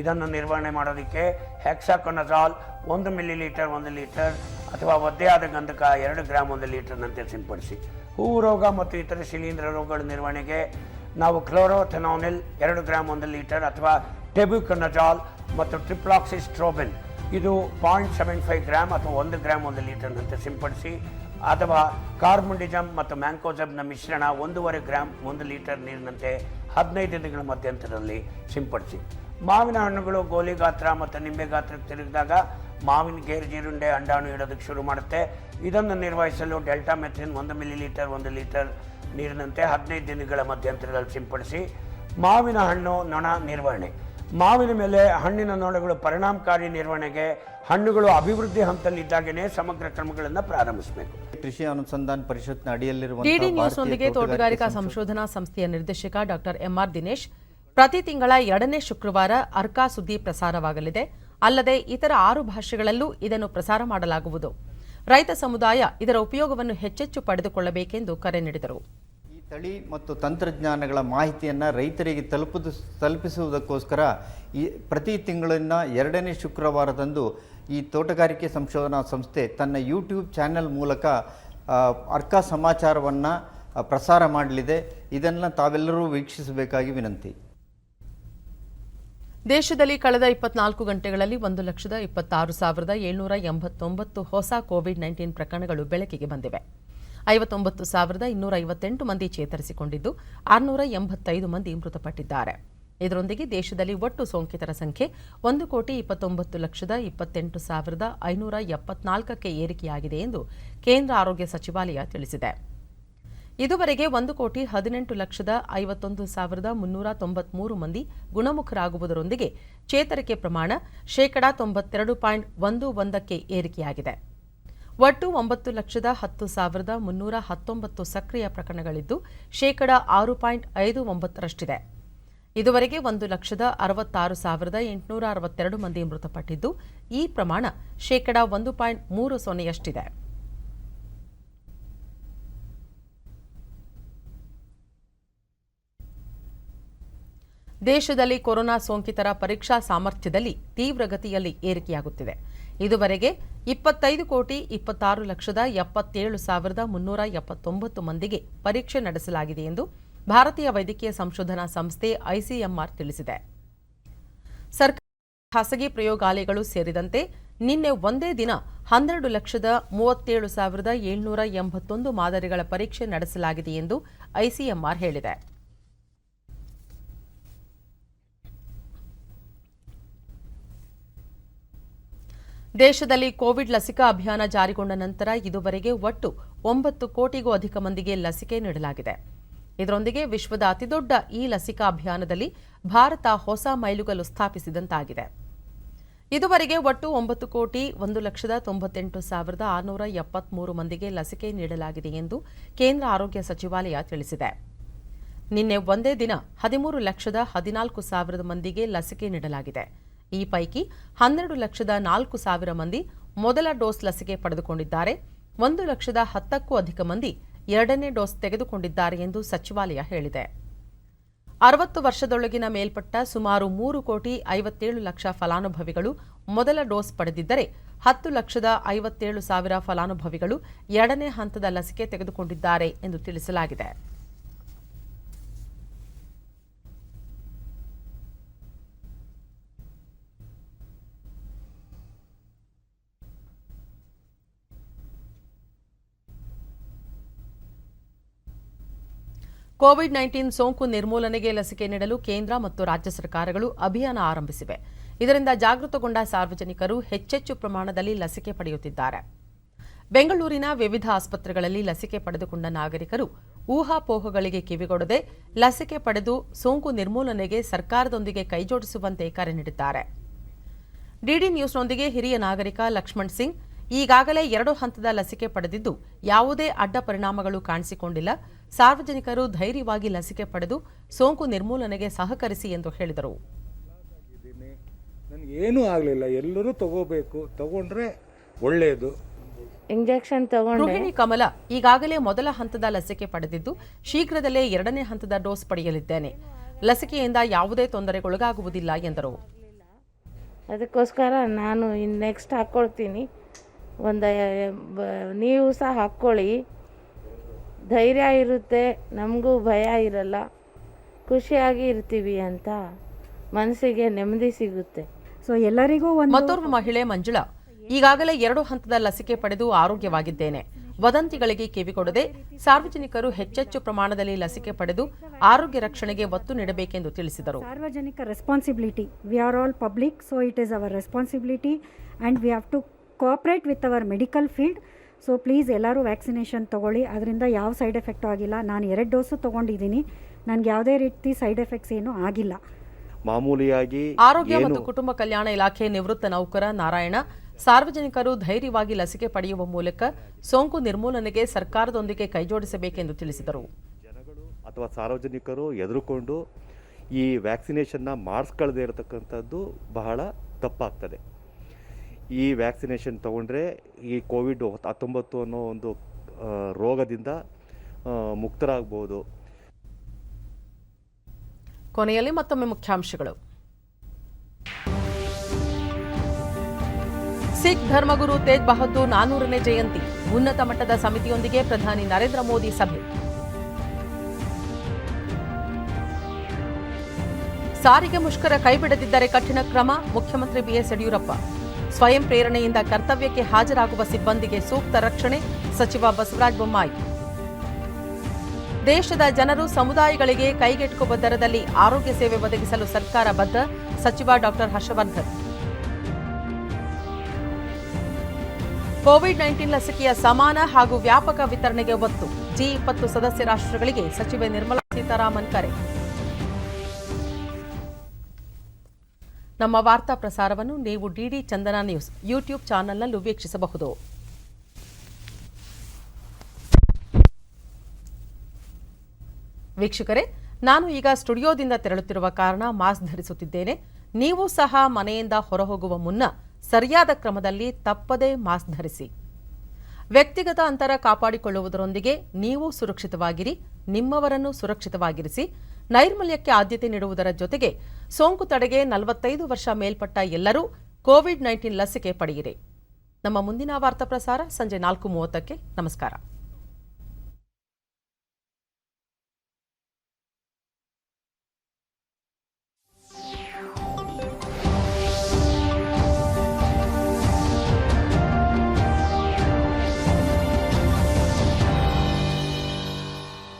ಇದನ್ನು ನಿರ್ವಹಣೆ ಮಾಡೋದಕ್ಕೆ ಹೆಕ್ಸಾಕೊನಜಾಲ್ 1 ಮಿಲಿಲೀಟರ್ 1 ಲೀಟರ್ ಅಥವಾ ಒದ್ದೆಯಾದ ಗಂಧಕ 2 ಗ್ರಾಮ್ 1 ಲೀಟರ್ನಂತೆ ಸಿಂಪಡಿಸಿ. ಹೂವು ರೋಗ ಮತ್ತು ಇತರ ಶಿಲೀಂಧ್ರ ರೋಗಗಳ ನಿರ್ವಹಣೆಗೆ ನಾವು ಕ್ಲೋರೋಥೆನಾನಿಲ್ 2 ಗ್ರಾಮ್ 1 ಲೀಟರ್ ಅಥವಾ ಟೆಬುಕೊನಜಾಲ್ ಮತ್ತು ಟ್ರಿಪ್ಲಾಕ್ಸಿಸ್ಟ್ರೋಬಿನ್ ಇದು 0.75 ಗ್ರಾಮ್ ಅಥವಾ 1 ಗ್ರಾಮ್ 1 ಲೀಟರ್ನಂತೆ ಸಿಂಪಡಿಸಿ. ಅಥವಾ ಕಾರ್ಬುಂಡಿಜಮ್ ಮತ್ತು ಮ್ಯಾಂಕೋಜಬ್ನ ಮಿಶ್ರಣ 1.5 ಗ್ರಾಮ್ 1 ಲೀಟರ್ ನೀರಿನಂತೆ 15 ದಿನಗಳ ಮಧ್ಯಂತರದಲ್ಲಿ ಸಿಂಪಡಿಸಿ. ಮಾವಿನ ಹಣ್ಣುಗಳು ಗೋಲಿ ಗಾತ್ರ ಮತ್ತು ನಿಂಬೆ ಗಾತ್ರಕ್ಕೆ ತಿರುಗಿದಾಗ ಮಾವಿನ ಗೇರು ಜೀರುಂಡೆ ಅಂಡಾಣು ಇಡೋದಕ್ಕೆ ಶುರು ಮಾಡುತ್ತೆ. ಇದನ್ನು ನಿರ್ವಹಿಸಲು ಡೆಲ್ಟಾ ಮೆಥಿನ್ 1 ಮಿಲಿಲೀಟರ್ 1 ಲೀಟರ್ ನೀರಿನಂತೆ 15 ದಿನಗಳ ಮಧ್ಯಂತರದಲ್ಲಿ ಸಿಂಪಡಿಸಿ. ಮಾವಿನ ಹಣ್ಣು ನೊಣ ನಿರ್ವಹಣೆ. ಮಾವಿನ ಮೇಲೆ ಹಣ್ಣಿನ ನೊಣಗಳು ಪರಿಣಾಮಕಾರಿ ನಿರ್ವಹಣೆಗೆ ಹಣ್ಣುಗಳು ಅಭಿವೃದ್ಧಿ ಹಂತದಲ್ಲಿದ್ದಾಗಲೇ ಸಮಗ್ರ ಕ್ರಮಗಳನ್ನು ಪ್ರಾರಂಭಿಸಬೇಕು. ಕೃಷಿ ಅನುಸಂಧಾನ ಪರಿಷತ್ನ ಅಡಿಯಲ್ಲಿರುವ ಡಿಡಿ ನ್ಯೂಸ್ನೊಂದಿಗೆ ತೋಟಗಾರಿಕಾ ಸಂಶೋಧನಾ ಸಂಸ್ಥೆಯ ನಿರ್ದೇಶಕ ಡಾಕ್ಟರ್ ಎಂಆರ್ ದಿನೇಶ್, ಪ್ರತಿ ತಿಂಗಳ 2ನೇ ಶುಕ್ರವಾರ ಅರ್ಕಾ ಸುದ್ದಿ ಪ್ರಸಾರವಾಗಲಿದೆ. ಅಲ್ಲದೆ ಇತರ 6 ಭಾಷೆಗಳಲ್ಲೂ ಇದನ್ನು ಪ್ರಸಾರ ಮಾಡಲಾಗುವುದು. ರೈತ ಸಮುದಾಯ ಇದರ ಉಪಯೋಗವನ್ನು ಹೆಚ್ಚೆಚ್ಚು ಪಡೆದುಕೊಳ್ಳಬೇಕೆಂದು ಕರೆ ನೀಡಿದರು. ಈ ತಳಿ ಮತ್ತು ತಂತ್ರಜ್ಞಾನಗಳ ಮಾಹಿತಿಯನ್ನು ರೈತರಿಗೆ ತಲುಪಿಸುವುದಕ್ಕೋಸ್ಕರ ಈ ಪ್ರತಿ ತಿಂಗಳಿನ 2ನೇ ಶುಕ್ರವಾರದಂದು ಈ ತೋಟಗಾರಿಕೆ ಸಂಶೋಧನಾ ಸಂಸ್ಥೆ ತನ್ನ ಯೂಟ್ಯೂಬ್ ಚಾನೆಲ್ ಮೂಲಕ ಅರ್ಕಾ ಸಮಾಚಾರವನ್ನು ಪ್ರಸಾರ ಮಾಡಲಿದೆ. ಇದನ್ನು ತಾವೆಲ್ಲರೂ ವೀಕ್ಷಿಸಬೇಕಾಗಿ ವಿನಂತಿ. ದೇಶದಲ್ಲಿ ಕಳೆದ 24 ಗಂಟೆಗಳಲ್ಲಿ 1,26,789 ಹೊಸ ಕೋವಿಡ್-19 ಪ್ರಕರಣಗಳು ಬೆಳಕಿಗೆ ಬಂದಿವೆ. 59,258 ಮಂದಿ ಚೇತರಿಸಿಕೊಂಡಿದ್ದು 685 ಮಂದಿ ಮೃತಪಟ್ಟಿದ್ದಾರೆ. ಇದರೊಂದಿಗೆ ದೇಶದಲ್ಲಿ ಒಟ್ಟು ಸೋಂಕಿತರ ಸಂಖ್ಯೆ 1,29,28,574ಕ್ಕೆ ಏರಿಕೆಯಾಗಿದೆ ಎಂದು ಕೇಂದ್ರ ಆರೋಗ್ಯ ಸಚಿವಾಲಯ ತಿಳಿಸಿದೆ. ಇದುವರೆಗೆ 1,18,51,393 ಮಂದಿ ಗುಣಮುಖರಾಗುವುದರೊಂದಿಗೆ ಚೇತರಿಕೆ ಪ್ರಮಾಣ 92.11% ಏರಿಕೆಯಾಗಿದೆ. ಒಟ್ಟು 9,10,319 ಸಕ್ರಿಯ ಪ್ರಕರಣಗಳಿದ್ದು 6.59%ರಷ್ಟಿದೆ. ಇದುವರೆಗೆ 1,66,862 ಮಂದಿ ಮೃತಪಟ್ಟಿದ್ದು ಈ ಪ್ರಮಾಣ 1.30%ಯಷ್ಟಿದೆ. ದೇಶದಲ್ಲಿ ಕೊರೋನಾ ಸೋಂಕಿತರ ಪರೀಕ್ಷಾ ಸಾಮರ್ಥ್ಯದಲ್ಲಿ ತೀವ್ರಗತಿಯಲ್ಲಿ ಏರಿಕೆಯಾಗುತ್ತಿದೆ. ಇದುವರೆಗೆ 25,26,77,379 ಮಂದಿಗೆ ಪರೀಕ್ಷೆ ನಡೆಸಲಾಗಿದೆ ಎಂದು ಭಾರತೀಯ ವೈದ್ಯಕೀಯ ಸಂಶೋಧನಾ ಸಂಸ್ಥೆ ಐಸಿಎಂಆರ್ ತಿಳಿಸಿದೆ. ಸರ್ಕಾರಿ ಖಾಸಗಿ ಪ್ರಯೋಗಾಲಯಗಳು ಸೇರಿದಂತೆ ನಿನ್ನೆ ಒಂದೇ ದಿನ 12,37,781 ಮಾದರಿಗಳ ಪರೀಕ್ಷೆ ನಡೆಸಲಾಗಿದೆ ಎಂದು ಐಸಿಎಂಆರ್ ಹೇಳಿದೆ. ದೇಶದಲ್ಲಿ ಕೋವಿಡ್ ಲಸಿಕಾ ಅಭಿಯಾನ ಜಾರಿಗೊಂಡ ನಂತರ ಇದುವರೆಗೆ ಒಟ್ಟು 9 ಕೋಟಿಗೂ ಅಧಿಕ ಮಂದಿಗೆ ಲಸಿಕೆ ನೀಡಲಾಗಿದೆ. ಇದರೊಂದಿಗೆ ವಿಶ್ವದ ಅತಿದೊಡ್ಡ ಈ ಲಸಿಕಾ ಅಭಿಯಾನದಲ್ಲಿ ಭಾರತ ಹೊಸ ಮೈಲುಗಲ್ಲು ಸ್ಥಾಪಿಸಿದಂತಾಗಿದೆ. ಇದುವರೆಗೆ ಒಟ್ಟು 9,98,673 ಮಂದಿಗೆ ಲಸಿಕೆ ನೀಡಲಾಗಿದೆ ಎಂದು ಕೇಂದ್ರ ಆರೋಗ್ಯ ಸಚಿವಾಲಯ ತಿಳಿಸಿದೆ. ನಿನ್ನೆ ಒಂದೇ ದಿನ 13,14,000 ಮಂದಿಗೆ ಲಸಿಕೆ ನೀಡಲಾಗಿದೆ. ಈ ಪೈಕಿ 12,04,000 ಮಂದಿ ಮೊದಲ ಡೋಸ್ ಲಸಿಕೆ ಪಡೆದುಕೊಂಡಿದ್ದಾರೆ. 1,10,000ಕ್ಕೂ ಅಧಿಕ ಮಂದಿ ಎರಡನೇ ಡೋಸ್ ತೆಗೆದುಕೊಂಡಿದ್ದಾರೆ ಎಂದು ಸಚಿವಾಲಯ ಹೇಳಿದೆ. 60 ವರ್ಷದೊಳಗಿನ ಮೇಲ್ಪಟ್ಟ ಸುಮಾರು 3,57,00,000 ಫಲಾನುಭವಿಗಳು ಮೊದಲ ಡೋಸ್ ಪಡೆದಿದ್ದರೆ 10,57,000 ಫಲಾನುಭವಿಗಳು ಎರಡನೇ ಹಂತದ ಲಸಿಕೆ ತೆಗೆದುಕೊಂಡಿದ್ದಾರೆ ಎಂದು ತಿಳಿಸಲಾಗಿದೆ. ಕೋವಿಡ್-19 ಸೋಂಕು ನಿರ್ಮೂಲನೆಗೆ ಲಸಿಕೆ ನೀಡಲು ಕೇಂದ್ರ ಮತ್ತು ರಾಜ್ಯ ಸರ್ಕಾರಗಳು ಅಭಿಯಾನ ಆರಂಭಿಸಿವೆ. ಇದರಿಂದ ಜಾಗೃತಗೊಂಡ ಸಾರ್ವಜನಿಕರು ಹೆಚ್ಚೆಚ್ಚು ಪ್ರಮಾಣದಲ್ಲಿ ಲಸಿಕೆ ಪಡೆಯುತ್ತಿದ್ದಾರೆ. ಬೆಂಗಳೂರಿನ ವಿವಿಧ ಆಸ್ಪತ್ರೆಗಳಲ್ಲಿ ಲಸಿಕೆ ಪಡೆದುಕೊಂಡ ನಾಗರಿಕರು ಊಹಾಪೋಹಗಳಿಗೆ ಕಿವಿಗೊಡದೆ ಲಸಿಕೆ ಪಡೆದು ಸೋಂಕು ನಿರ್ಮೂಲನೆಗೆ ಸರ್ಕಾರದೊಂದಿಗೆ ಕೈಜೋಡಿಸುವಂತೆ ಕರೆ ನೀಡಿದ್ದಾರೆ. ಡಿಡಿ ನ್ಯೂಸ್ನೊಂದಿಗೆ ಹಿರಿಯ ನಾಗರಿಕ ಲಕ್ಷ್ಮಣ್ ಸಿಂಗ್ ಈಗಾಗಲೇ 2 ಹಂತದ ಲಸಿಕೆ ಪಡೆದಿದ್ದು ಯಾವುದೇ ಅಡ್ಡ ಪರಿಣಾಮಗಳು ಕಾಣಿಸಿಕೊಂಡಿಲ್ಲ. ಸಾರ್ವಜನಿಕರು ಧೈರ್ಯವಾಗಿ ಲಸಿಕೆ ಪಡೆದು ಸೋಂಕು ನಿರ್ಮೂಲನೆಗೆ ಸಹಕರಿಸಿ ಎಂದು ಹೇಳಿದರು. ನನಗೇನೂ ಆಗಲಿಲ್ಲ, ಎಲ್ಲರೂ ತಗೋಬೇಕು, ತಗೊಂಡ್ರೆ ಒಳ್ಳೆಯದು. ಇಂಜೆಕ್ಷನ್ ತಗೊಂಡು ಗೃಹಿಣಿ ಕಮಲ ಈಗಾಗಲೇ ಮೊದಲ ಹಂತದ ಲಸಿಕೆ ಪಡೆದಿದ್ದು ಶೀಘ್ರದಲ್ಲೇ 2ನೇ ಹಂತದ ಡೋಸ್ ಪಡೆಯಲಿದ್ದೇನೆ. ಲಸಿಕೆಯಿಂದ ಯಾವುದೇ ತೊಂದರೆಗೊಳಗಾಗುವುದಿಲ್ಲ ಎಂದರು. ಅದಕ್ಕೋಸ್ಕರ ನಾನು ನೆಕ್ಸ್ಟ್ ಹಾಕ್ಕೊಳ್ತೀನಿ. ನೀವು ಸಹ ಹಾಕ್ಕೊಳ್ಳಿ, ಧೈರ್ಯ ಇರುತ್ತೆ, ನಮಗೂ ಭಯ ಇರಲ್ಲ, ಖುಷಿಯಾಗಿ ಇರ್ತೀವಿ ಅಂತ ಮನಸ್ಸಿಗೆ ನೆಮ್ಮದಿ ಸಿಗುತ್ತೆ. ಸೊ ಎಲ್ಲರಿಗೂ ಮತ್ತೋರ್ವ ಮಹಿಳೆ ಮಂಜುಳಾ ಈಗಾಗಲೇ 2 ಹಂತದ ಲಸಿಕೆ ಪಡೆದು ಆರೋಗ್ಯವಾಗಿದ್ದೇನೆ. ವದಂತಿಗಳಿಗೆ ಕಿವಿಗೊಡದೆ ಸಾರ್ವಜನಿಕರು ಹೆಚ್ಚೆಚ್ಚು ಪ್ರಮಾಣದಲ್ಲಿ ಲಸಿಕೆ ಪಡೆದು ಆರೋಗ್ಯ ರಕ್ಷಣೆಗೆ ಒತ್ತು ನೀಡಬೇಕೆಂದು ತಿಳಿಸಿದರು. ಸಾರ್ವಜನಿಕ responsibility, we are all public, so it is our responsibility and we have to cooperate with our medical field. So please ಎಲ್ಲರೂ ವ್ಯಾಕ್ಸಿನೇಷನ್ ತೊಗೊಳ್ಳಿ, ಅದರಿಂದ ಯಾವ ಸೈಡ್ ಎಫೆಕ್ಟು ಆಗಿಲ್ಲ. ನಾನು 2 ಡೋಸು ತೊಗೊಂಡಿದ್ದೀನಿ, ನನಗೆ ಯಾವುದೇ ರೀತಿ ಸೈಡ್ ಎಫೆಕ್ಟ್ಸ್ ಏನೂ ಆಗಿಲ್ಲ. ಮಾಮೂಲಿಯಾಗಿ ಆರೋಗ್ಯ ಮತ್ತು ಕುಟುಂಬ ಕಲ್ಯಾಣ ಇಲಾಖೆ ನಿವೃತ್ತ ನೌಕರ ನಾರಾಯಣ ಸಾರ್ವಜನಿಕರು ಧೈರ್ಯವಾಗಿ ಲಸಿಕೆ ಪಡೆಯುವ ಮೂಲಕ ಸೋಂಕು ನಿರ್ಮೂಲನೆಗೆ ಸರ್ಕಾರದೊಂದಿಗೆ ಕೈಜೋಡಿಸಬೇಕೆಂದು ತಿಳಿಸಿದರು. ಜನಗಳು ಅಥವಾ ಸಾರ್ವಜನಿಕರು ಎದುರುಕೊಂಡು ಈ ವ್ಯಾಕ್ಸಿನೇಷನ್ನ ಮಾಡಿಸ್ಕೊಳ್ಳದೇ ಇರತಕ್ಕಂಥದ್ದು ಬಹಳ ತಪ್ಪಾಗ್ತದೆ. ಈ ವ್ಯಾಕ್ಸಿನೇಷನ್ ತಗೊಂಡ್ರೆ ಈ ಕೋವಿಡ್-19 ಅನ್ನೋ ಒಂದು ರೋಗದಿಂದ ಮುಕ್ತರಾಗಬಹುದು. ಕೊನೆಯಲ್ಲಿ ಮತ್ತೊಮ್ಮೆ ಮುಖ್ಯಾಂಶಗಳು. ಸಿಖ್ ಧರ್ಮಗುರು ತೇಜ್ ಬಹದ್ದೂರ್ 400ನೇ ಜಯಂತಿ, ಉನ್ನತ ಮಟ್ಟದ ಸಮಿತಿಯೊಂದಿಗೆ ಪ್ರಧಾನಿ ನರೇಂದ್ರ ಮೋದಿ ಸಭೆ. ಸಾರಿಗೆ ಮುಷ್ಕರ ಕೈಬಿಡದಿದ್ದರೆ ಕಠಿಣ ಕ್ರಮ, ಮುಖ್ಯಮಂತ್ರಿ ಬಿಎಸ್ ಯಡಿಯೂರಪ್ಪ. ಸ್ವಯಂ ಪ್ರೇರಣೆಯಿಂದ ಕರ್ತವ್ಯಕ್ಕೆ ಹಾಜರಾಗುವ ಸಿಬ್ಬಂದಿಗೆ ಸೂಕ್ತ ರಕ್ಷಣೆ, ಸಚಿವ ಬಸವರಾಜ ಬೊಮ್ಮಾಯಿ. ದೇಶದ ಜನರು ಸಮುದಾಯಗಳಿಗೆ ಕೈಗೆಟುಕುವ ದರದಲ್ಲಿ ಆರೋಗ್ಯ ಸೇವೆ ಒದಗಿಸಲು ಸರ್ಕಾರ ಬದ್ಧ, ಸಚಿವ ಡಾಕ್ಟರ್ ಹರ್ಷವರ್ಧನ್. ಕೋವಿಡ್-19 ಲಸಿಕೆಯ ಸಮಾನ ಹಾಗೂ ವ್ಯಾಪಕ ವಿತರಣೆಗೆ ಒತ್ತು, G20 ಸದಸ್ಯ ರಾಷ್ಟ್ರಗಳಿಗೆ ಸಚಿವೆ ನಿರ್ಮಲಾ ಸೀತಾರಾಮನ್ ಕರೆ. ನಮ್ಮ ವಾರ್ತಾ ಪ್ರಸಾರವನ್ನು ನೀವು ಡಿಡಿ ಚಂದನ ನ್ಯೂಸ್ ಯೂಟ್ಯೂಬ್ ಚಾನೆಲ್ನಲ್ಲೂ ವೀಕ್ಷಿಸಬಹುದು. ವೀಕ್ಷಕರೇ, ನಾನು ಈಗ ಸ್ಟುಡಿಯೋದಿಂದ ತೆರಳುತ್ತಿರುವ ಕಾರಣ ಮಾಸ್ಕ್ ಧರಿಸುತ್ತಿದ್ದೇನೆ. ನೀವು ಸಹ ಮನೆಯಿಂದ ಹೊರಹೋಗುವ ಮುನ್ನ ಸರಿಯಾದ ಕ್ರಮದಲ್ಲಿ ತಪ್ಪದೇ ಮಾಸ್ಕ್ ಧರಿಸಿ. ವ್ಯಕ್ತಿಗತ ಅಂತರ ಕಾಪಾಡಿಕೊಳ್ಳುವುದರೊಂದಿಗೆ ನೀವು ಸುರಕ್ಷಿತವಾಗಿರಿ, ನಿಮ್ಮವರನ್ನು ಸುರಕ್ಷಿತವಾಗಿರಿಸಿ. ನೈರ್ಮಲ್ಯಕ್ಕೆ ಆದ್ಯತೆ ನೀಡುವುದರ ಜೊತೆಗೆ ಸೋಂಕು ತಡೆಗೆ 45 ವರ್ಷ ಮೇಲ್ಪಟ್ಟ ಎಲ್ಲರೂ ಕೋವಿಡ್-19 ಲಸಿಕೆ ಪಡೆಯಿರಿ. ನಮ್ಮ ಮುಂದಿನ ವಾರ್ತಾ ಪ್ರಸಾರ ಸಂಜೆ 4:30ಕ್ಕೆ. ನಮಸ್ಕಾರ.